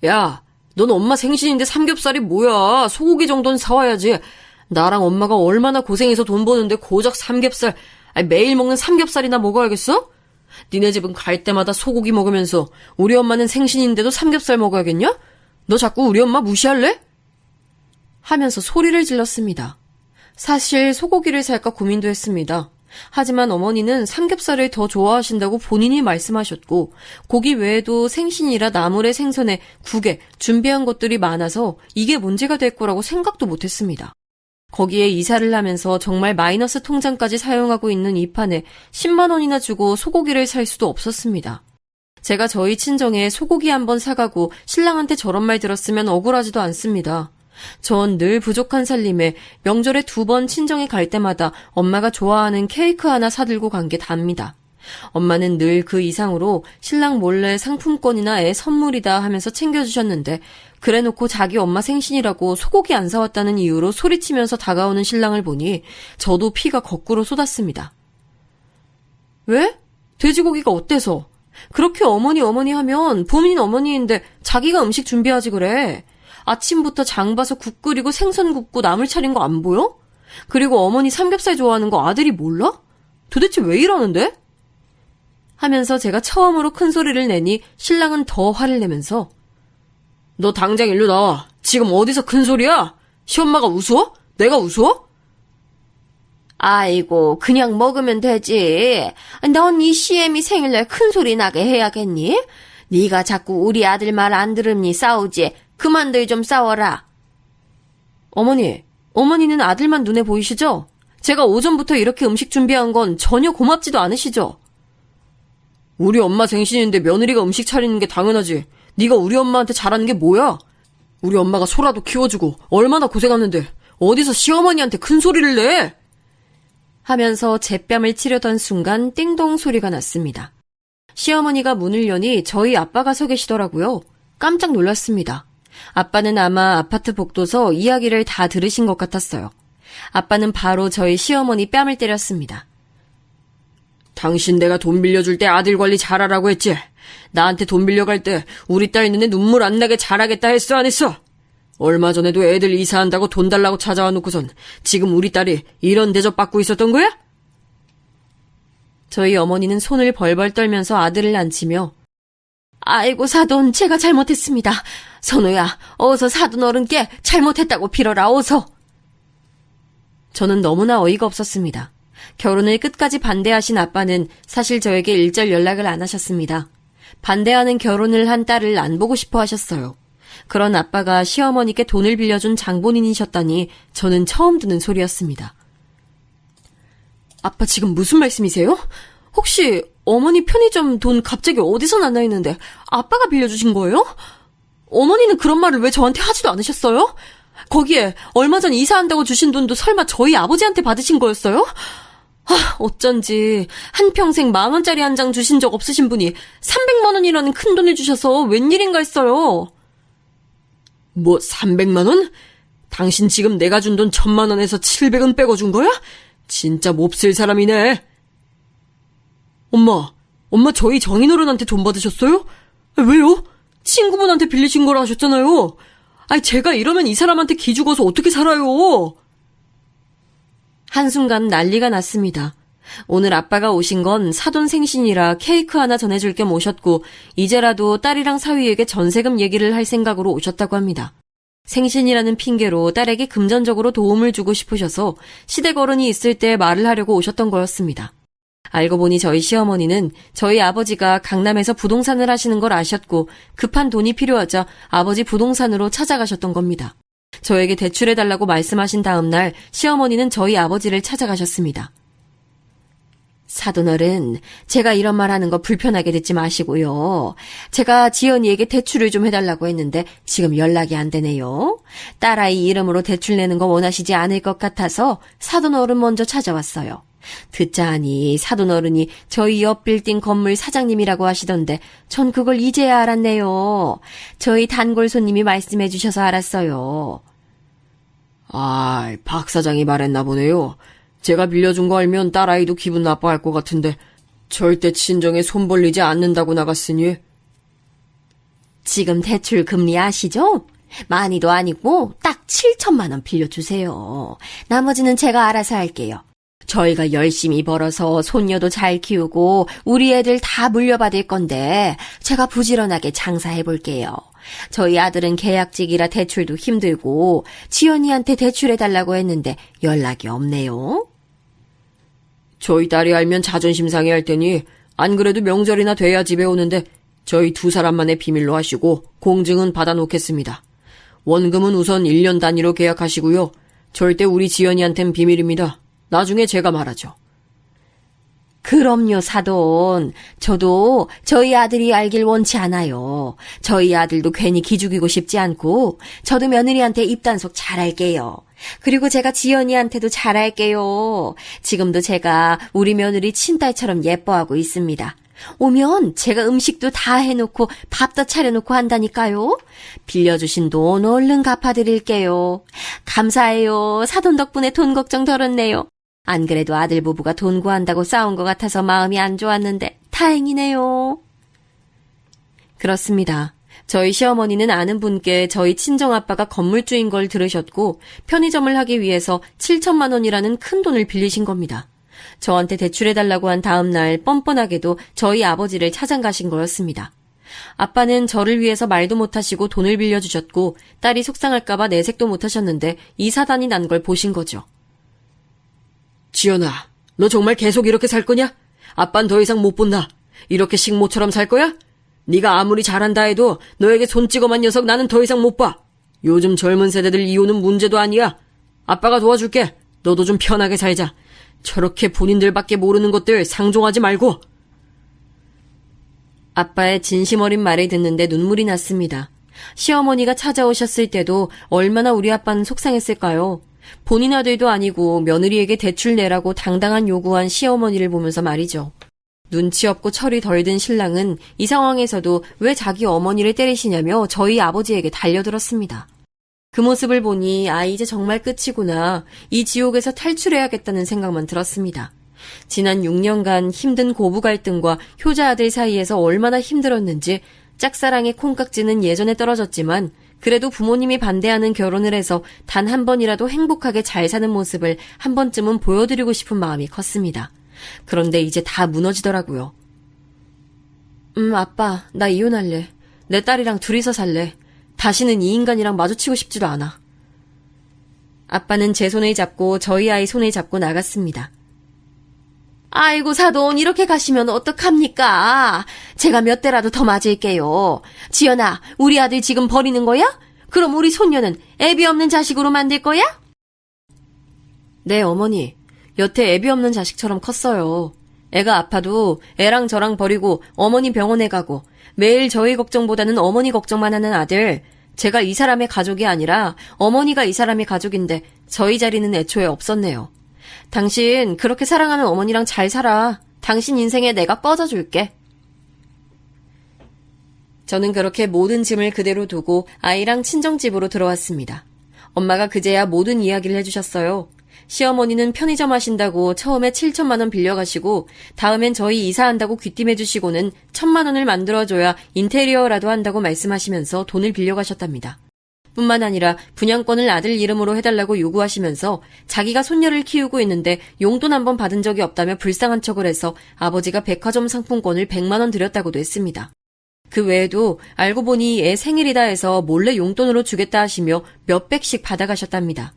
야, 넌 엄마 생신인데 삼겹살이 뭐야? 소고기 정도는 사와야지. 나랑 엄마가 얼마나 고생해서 돈 버는데 고작 삼겹살, 매일 먹는 삼겹살이나 먹어야겠어? 니네 집은 갈 때마다 소고기 먹으면서 우리 엄마는 생신인데도 삼겹살 먹어야겠냐? 너 자꾸 우리 엄마 무시할래? 하면서 소리를 질렀습니다. 사실 소고기를 살까 고민도 했습니다. 하지만 어머니는 삼겹살을 더 좋아하신다고 본인이 말씀하셨고 고기 외에도 생신이라 나물에 생선에 국에 준비한 것들이 많아서 이게 문제가 될 거라고 생각도 못했습니다. 거기에 이사를 하면서 정말 마이너스 통장까지 사용하고 있는 이 판에 10만 원이나 주고 소고기를 살 수도 없었습니다. 제가 저희 친정에 소고기 한번 사가고 신랑한테 저런 말 들었으면 억울하지도 않습니다. 전 늘 부족한 살림에 명절에 2번 친정에 갈 때마다 엄마가 좋아하는 케이크 하나 사들고 간 게 답니다. 엄마는 늘 그 이상으로 신랑 몰래 상품권이나 애 선물이다 하면서 챙겨주셨는데 그래놓고 자기 엄마 생신이라고 소고기 안 사왔다는 이유로 소리치면서 다가오는 신랑을 보니 저도 피가 거꾸로 쏟았습니다. 왜? 돼지고기가 어때서? 그렇게 어머니 하면 본인 어머니인데 자기가 음식 준비하지 그래. 아침부터 장 봐서 국 끓이고 생선 굽고 나물 차린 거 안 보여? 그리고 어머니 삼겹살 좋아하는 거 아들이 몰라? 도대체 왜 이러는데? 하면서 제가 처음으로 큰 소리를 내니 신랑은 더 화를 내면서 너 당장 일로 나와. 지금 어디서 큰 소리야? 시엄마가 우스워? 내가 우스워? 아이고 그냥 먹으면 되지. 넌 이 시애미 생일날 큰 소리 나게 해야겠니? 네가 자꾸 우리 아들 말 안 들으니 싸우지. 그만들 좀 싸워라. 어머니는 아들만 눈에 보이시죠? 제가 오전부터 이렇게 음식 준비한 건 전혀 고맙지도 않으시죠? 우리 엄마 생신인데 며느리가 음식 차리는 게 당연하지. 네가 우리 엄마한테 잘하는 게 뭐야? 우리 엄마가 소라도 키워주고 얼마나 고생하는데 어디서 시어머니한테 큰 소리를 내? 하면서 제 뺨을 치려던 순간 띵동 소리가 났습니다. 시어머니가 문을 여니 저희 아빠가 서 계시더라고요. 깜짝 놀랐습니다. 아빠는 아마 아파트 복도서 이야기를 다 들으신 것 같았어요. 아빠는 바로 저희 시어머니 뺨을 때렸습니다. 당신 내가 돈 빌려줄 때 아들 관리 잘하라고 했지? 나한테 돈 빌려갈 때 우리 딸 눈에 눈물 안 나게 잘하겠다 했어 안 했어? 얼마 전에도 애들 이사한다고 돈 달라고 찾아와 놓고선 지금 우리 딸이 이런 대접 받고 있었던 거야? 저희 어머니는 손을 벌벌 떨면서 아들을 앉히며 아이고 사돈 제가 잘못했습니다. 선우야 어서 사돈 어른께 잘못했다고 빌어라 어서. 저는 너무나 어이가 없었습니다. 결혼을 끝까지 반대하신 아빠는 사실 저에게 일절 연락을 안 하셨습니다. 반대하는 결혼을 한 딸을 안 보고 싶어 하셨어요. 그런 아빠가 시어머니께 돈을 빌려준 장본인이셨다니 저는 처음 듣는 소리였습니다. 아빠 지금 무슨 말씀이세요? 혹시 어머니 편의점 돈 갑자기 어디서 났나 했는데 아빠가 빌려주신 거예요? 어머니는 그런 말을 왜 저한테 하지도 않으셨어요? 거기에 얼마 전 이사한다고 주신 돈도 설마 저희 아버지한테 받으신 거였어요? 어쩐지 한평생 10,000원짜리 한 장 주신 적 없으신 분이 300만 원이라는 큰 돈을 주셔서 웬일인가 했어요. 뭐 300만 원? 당신 지금 내가 준 돈 1,000만 원에서 700원 빼고 준 거야? 진짜 몹쓸 사람이네. 엄마 저희 정인어른한테 돈 받으셨어요? 왜요? 친구분한테 빌리신 거라 하셨잖아요. 제가 이러면 이 사람한테 기죽어서 어떻게 살아요? 한순간 난리가 났습니다. 오늘 아빠가 오신 건 사돈 생신이라 케이크 하나 전해줄 겸 오셨고 이제라도 딸이랑 사위에게 전세금 얘기를 할 생각으로 오셨다고 합니다. 생신이라는 핑계로 딸에게 금전적으로 도움을 주고 싶으셔서 시댁 어른이 있을 때 말을 하려고 오셨던 거였습니다. 알고 보니 저희 시어머니는 저희 아버지가 강남에서 부동산을 하시는 걸 아셨고 급한 돈이 필요하자 아버지 부동산으로 찾아가셨던 겁니다. 저에게 대출해달라고 말씀하신 다음 날 시어머니는 저희 아버지를 찾아가셨습니다. 사돈어른, 제가 이런 말 하는 거 불편하게 듣지 마시고요. 제가 지연이에게 대출을 좀 해달라고 했는데 지금 연락이 안 되네요. 딸아이 이름으로 대출 내는 거 원하시지 않을 것 같아서 사돈어른 먼저 찾아왔어요. 듣자 하니 사돈어른이 저희 옆 빌딩 건물 사장님이라고 하시던데 전 그걸 이제야 알았네요. 저희 단골 손님이 말씀해 주셔서 알았어요. 박 사장이 말했나 보네요. 제가 빌려준 거 알면 딸아이도 기분 나빠할 것 같은데 절대 친정에 손 벌리지 않는다고 나갔으니. 지금 대출 금리 아시죠? 많이도 아니고 딱 7천만 원 빌려주세요. 나머지는 제가 알아서 할게요. 저희가 열심히 벌어서 손녀도 잘 키우고 우리 애들 다 물려받을 건데 제가 부지런하게 장사해 볼게요. 저희 아들은 계약직이라 대출도 힘들고 지연이한테 대출해달라고 했는데 연락이 없네요. 저희 딸이 알면 자존심 상해할 테니 안 그래도 명절이나 돼야 집에 오는데 저희 두 사람만의 비밀로 하시고 공증은 받아놓겠습니다. 원금은 우선 1년 단위로 계약하시고요. 절대 우리 지연이한텐 비밀입니다. 나중에 제가 말하죠. 그럼요, 사돈. 저도 저희 아들이 알길 원치 않아요. 저희 아들도 괜히 기죽이고 싶지 않고 저도 며느리한테 입단속 잘할게요. 그리고 제가 지연이한테도 잘할게요. 지금도 제가 우리 며느리 친딸처럼 예뻐하고 있습니다. 오면 제가 음식도 다 해놓고 밥도 차려놓고 한다니까요. 빌려주신 돈 얼른 갚아드릴게요. 감사해요. 사돈 덕분에 돈 걱정 덜었네요. 안 그래도 아들 부부가 돈 구한다고 싸운 것 같아서 마음이 안 좋았는데 다행이네요. 그렇습니다. 저희 시어머니는 아는 분께 저희 친정아빠가 건물주인 걸 들으셨고 편의점을 하기 위해서 7천만 원이라는 큰 돈을 빌리신 겁니다. 저한테 대출해달라고 한 다음 날 뻔뻔하게도 저희 아버지를 찾아가신 거였습니다. 아빠는 저를 위해서 말도 못하시고 돈을 빌려주셨고 딸이 속상할까봐 내색도 못하셨는데 이 사단이 난 걸 보신 거죠. 지연아, 너 정말 계속 이렇게 살 거냐? 아빤 더 이상 못 본다. 이렇게 식모처럼 살 거야? 네가 아무리 잘한다 해도 너에게 손찌검한 녀석 나는 더 이상 못 봐. 요즘 젊은 세대들 이혼은 문제도 아니야. 아빠가 도와줄게. 너도 좀 편하게 살자. 저렇게 본인들밖에 모르는 것들 상종하지 말고. 아빠의 진심 어린 말을 듣는데 눈물이 났습니다. 시어머니가 찾아오셨을 때도 얼마나 우리 아빠는 속상했을까요? 본인 아들도 아니고 며느리에게 대출 내라고 당당한 요구한 시어머니를 보면서 말이죠. 눈치 없고 철이 덜 든 신랑은 이 상황에서도 왜 자기 어머니를 때리시냐며 저희 아버지에게 달려들었습니다. 그 모습을 보니 이제 정말 끝이구나. 이 지옥에서 탈출해야겠다는 생각만 들었습니다. 지난 6년간 힘든 고부 갈등과 효자 아들 사이에서 얼마나 힘들었는지 짝사랑의 콩깍지는 예전에 떨어졌지만 그래도 부모님이 반대하는 결혼을 해서 단 한 번이라도 행복하게 잘 사는 모습을 한 번쯤은 보여드리고 싶은 마음이 컸습니다. 그런데 이제 다 무너지더라고요. 아빠, 나 이혼할래. 내 딸이랑 둘이서 살래. 다시는 이 인간이랑 마주치고 싶지도 않아. 아빠는 제 손을 잡고 저희 아이 손을 잡고 나갔습니다. 아이고 사돈, 이렇게 가시면 어떡합니까? 제가 몇 대라도 더 맞을게요. 지연아, 우리 아들 지금 버리는 거야? 그럼 우리 손녀는 애비 없는 자식으로 만들 거야? 네, 어머니. 여태 애비 없는 자식처럼 컸어요. 애가 아파도 애랑 저랑 버리고 어머니 병원에 가고 매일 저희 걱정보다는 어머니 걱정만 하는 아들. 제가 이 사람의 가족이 아니라 어머니가 이 사람의 가족인데 저희 자리는 애초에 없었네요. 당신 그렇게 사랑하는 어머니랑 잘 살아. 당신 인생에 내가 꺼져줄게. 저는 그렇게 모든 짐을 그대로 두고 아이랑 친정집으로 들어왔습니다. 엄마가 그제야 모든 이야기를 해주셨어요. 시어머니는 편의점 하신다고 처음에 7천만 원 빌려가시고 다음엔 저희 이사한다고 귀띔해주시고는 1,000만 원을 만들어줘야 인테리어라도 한다고 말씀하시면서 돈을 빌려가셨답니다. 뿐만 아니라 분양권을 아들 이름으로 해달라고 요구하시면서 자기가 손녀를 키우고 있는데 용돈 한 번 받은 적이 없다며 불쌍한 척을 해서 아버지가 백화점 상품권을 100만 원 드렸다고도 했습니다. 그 외에도 알고 보니 애 생일이다 해서 몰래 용돈으로 주겠다 하시며 몇백씩 받아가셨답니다.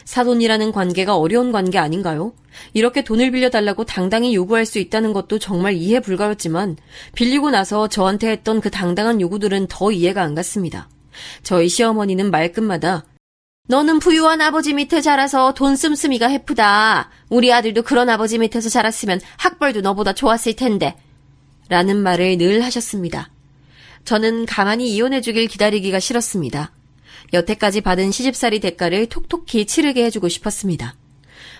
사돈이라는 관계가 어려운 관계 아닌가요? 이렇게 돈을 빌려달라고 당당히 요구할 수 있다는 것도 정말 이해 불가였지만 빌리고 나서 저한테 했던 그 당당한 요구들은 더 이해가 안 갔습니다. 저희 시어머니는 말끝마다 너는 부유한 아버지 밑에 자라서 돈 씀씀이가 해프다. 우리 아들도 그런 아버지 밑에서 자랐으면 학벌도 너보다 좋았을 텐데 라는 말을 늘 하셨습니다. 저는 가만히 이혼해주길 기다리기가 싫었습니다. 여태까지 받은 시집살이 대가를 톡톡히 치르게 해주고 싶었습니다.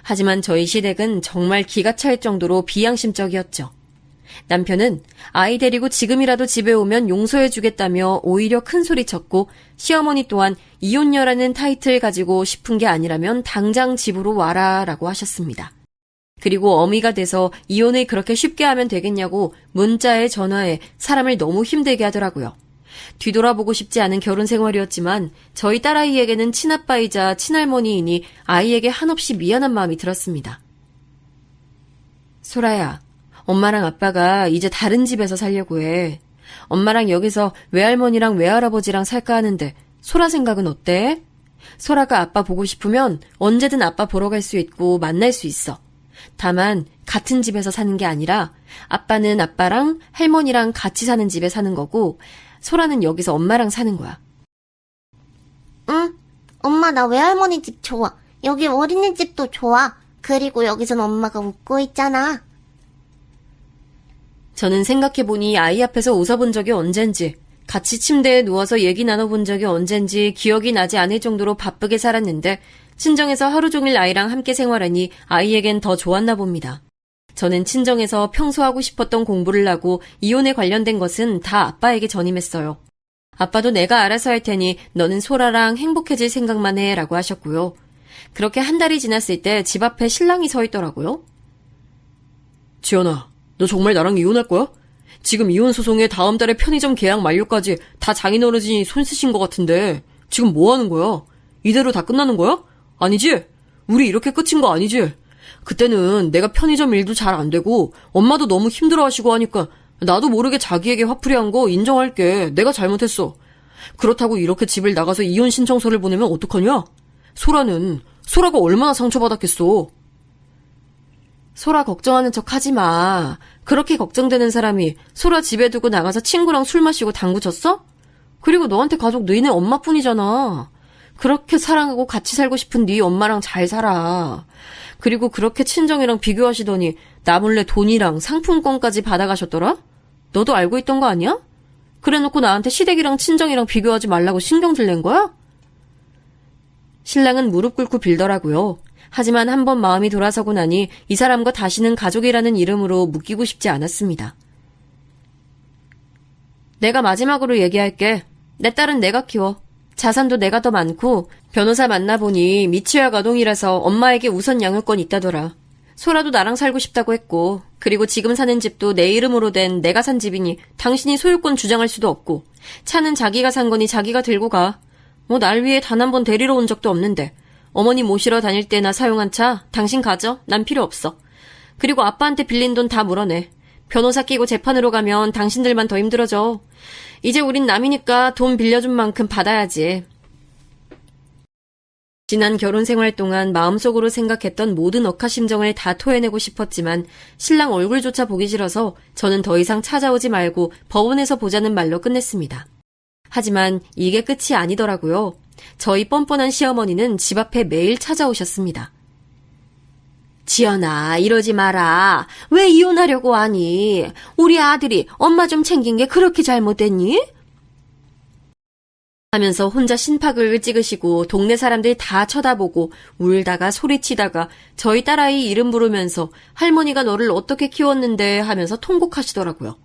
하지만 저희 시댁은 정말 기가 찰 정도로 비양심적이었죠. 남편은 아이 데리고 지금이라도 집에 오면 용서해주겠다며 오히려 큰소리쳤고 시어머니 또한 이혼녀라는 타이틀 가지고 싶은 게 아니라면 당장 집으로 와라 라고 하셨습니다. 그리고 어미가 돼서 이혼을 그렇게 쉽게 하면 되겠냐고 문자에 전화에 사람을 너무 힘들게 하더라고요. 뒤돌아보고 싶지 않은 결혼 생활이었지만 저희 딸아이에게는 친아빠이자 친할머니이니 아이에게 한없이 미안한 마음이 들었습니다. 소라야, 엄마랑 아빠가 이제 다른 집에서 살려고 해. 엄마랑 여기서 외할머니랑 외할아버지랑 살까 하는데 소라 생각은 어때? 소라가 아빠 보고 싶으면 언제든 아빠 보러 갈 수 있고 만날 수 있어. 다만 같은 집에서 사는 게 아니라 아빠는 아빠랑 할머니랑 같이 사는 집에 사는 거고 소라는 여기서 엄마랑 사는 거야. 응, 엄마 나 외할머니 집 좋아. 여기 어린이집도 좋아. 그리고 여기선 엄마가 웃고 있잖아. 저는 생각해보니 아이 앞에서 웃어본 적이 언젠지, 같이 침대에 누워서 얘기 나눠본 적이 언젠지 기억이 나지 않을 정도로 바쁘게 살았는데 친정에서 하루 종일 아이랑 함께 생활하니 아이에겐 더 좋았나 봅니다. 저는 친정에서 평소 하고 싶었던 공부를 하고 이혼에 관련된 것은 다 아빠에게 전임했어요. 아빠도 내가 알아서 할 테니 너는 소라랑 행복해질 생각만 해 라고 하셨고요. 그렇게 한 달이 지났을 때 집 앞에 신랑이 서 있더라고요. 지연아, 너 정말 나랑 이혼할 거야? 지금 이혼 소송에 다음 달에 편의점 계약 만료까지 다 장인어른이 손 쓰신 것 같은데 지금 뭐 하는 거야? 이대로 다 끝나는 거야? 아니지? 우리 이렇게 끝인 거 아니지? 그때는 내가 편의점 일도 잘 안 되고 엄마도 너무 힘들어하시고 하니까 나도 모르게 자기에게 화풀이한 거 인정할게. 내가 잘못했어. 그렇다고 이렇게 집을 나가서 이혼 신청서를 보내면 어떡하냐? 소라가 얼마나 상처받았겠어. 소라 걱정하는 척 하지 마. 그렇게 걱정되는 사람이 소라 집에 두고 나가서 친구랑 술 마시고 당구 쳤어? 그리고 너한테 가족 너희네 엄마뿐이잖아. 그렇게 사랑하고 같이 살고 싶은 네 엄마랑 잘 살아. 그리고 그렇게 친정이랑 비교하시더니 나 몰래 돈이랑 상품권까지 받아가셨더라? 너도 알고 있던 거 아니야? 그래놓고 나한테 시댁이랑 친정이랑 비교하지 말라고 신경질 낸 거야? 신랑은 무릎 꿇고 빌더라고요. 하지만 한번 마음이 돌아서고 나니 이 사람과 다시는 가족이라는 이름으로 묶이고 싶지 않았습니다. 내가 마지막으로 얘기할게. 내 딸은 내가 키워. 자산도 내가 더 많고 변호사 만나보니 미취학 아동이라서 엄마에게 우선 양육권 있다더라. 소라도 나랑 살고 싶다고 했고 그리고 지금 사는 집도 내 이름으로 된 내가 산 집이니 당신이 소유권 주장할 수도 없고 차는 자기가 산 거니 자기가 들고 가. 뭐 날 위해 단 한 번 데리러 온 적도 없는데 어머니 모시러 다닐 때나 사용한 차 당신 가져. 난 필요 없어. 그리고 아빠한테 빌린 돈 다 물어내. 변호사 끼고 재판으로 가면 당신들만 더 힘들어져. 이제 우린 남이니까 돈 빌려준 만큼 받아야지. 지난 결혼 생활 동안 마음속으로 생각했던 모든 억하심정을 다 토해내고 싶었지만 신랑 얼굴조차 보기 싫어서 저는 더 이상 찾아오지 말고 법원에서 보자는 말로 끝냈습니다. 하지만 이게 끝이 아니더라고요. 저희 뻔뻔한 시어머니는 집 앞에 매일 찾아오셨습니다. 지연아, 이러지 마라. 왜 이혼하려고 하니? 우리 아들이 엄마 좀 챙긴 게 그렇게 잘못됐니? 하면서 혼자 심파극을 찍으시고 동네 사람들 다 쳐다보고 울다가 소리치다가 저희 딸아이 이름 부르면서 할머니가 너를 어떻게 키웠는데 하면서 통곡하시더라고요.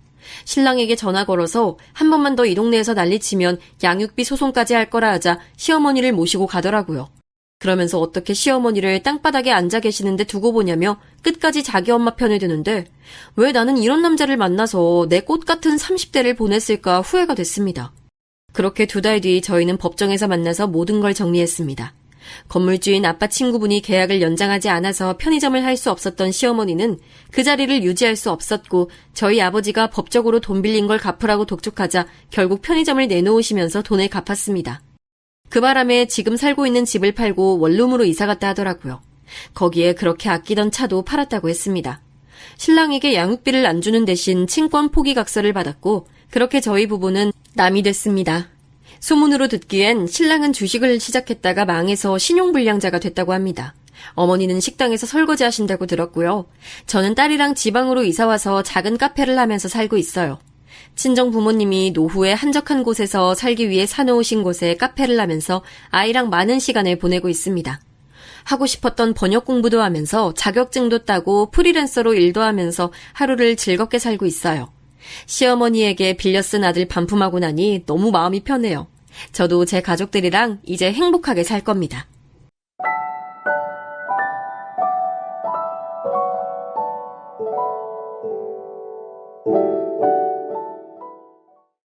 신랑에게 전화 걸어서 한 번만 더 이 동네에서 난리치면 양육비 소송까지 할 거라 하자 시어머니를 모시고 가더라고요. 그러면서 어떻게 시어머니를 땅바닥에 앉아 계시는데 두고 보냐며 끝까지 자기 엄마 편을 드는데 왜 나는 이런 남자를 만나서 내 꽃 같은 30대를 보냈을까 후회가 됐습니다. 그렇게 2달 뒤 저희는 법정에서 만나서 모든 걸 정리했습니다. 건물주인 아빠 친구분이 계약을 연장하지 않아서 편의점을 할 수 없었던 시어머니는 그 자리를 유지할 수 없었고 저희 아버지가 법적으로 돈 빌린 걸 갚으라고 독촉하자 결국 편의점을 내놓으시면서 돈을 갚았습니다. 그 바람에 지금 살고 있는 집을 팔고 원룸으로 이사갔다 하더라고요. 거기에 그렇게 아끼던 차도 팔았다고 했습니다. 신랑에게 양육비를 안 주는 대신 친권 포기각서를 받았고 그렇게 저희 부부는 남이 됐습니다. 소문으로 듣기엔 신랑은 주식을 시작했다가 망해서 신용불량자가 됐다고 합니다. 어머니는 식당에서 설거지 하신다고 들었고요. 저는 딸이랑 지방으로 이사와서 작은 카페를 하면서 살고 있어요. 친정 부모님이 노후에 한적한 곳에서 살기 위해 사놓으신 곳에 카페를 하면서 아이랑 많은 시간을 보내고 있습니다. 하고 싶었던 번역 공부도 하면서 자격증도 따고 프리랜서로 일도 하면서 하루를 즐겁게 살고 있어요. 시어머니에게 빌려 쓴 아들 반품하고 나니 너무 마음이 편해요. 저도 제 가족들이랑 이제 행복하게 살 겁니다.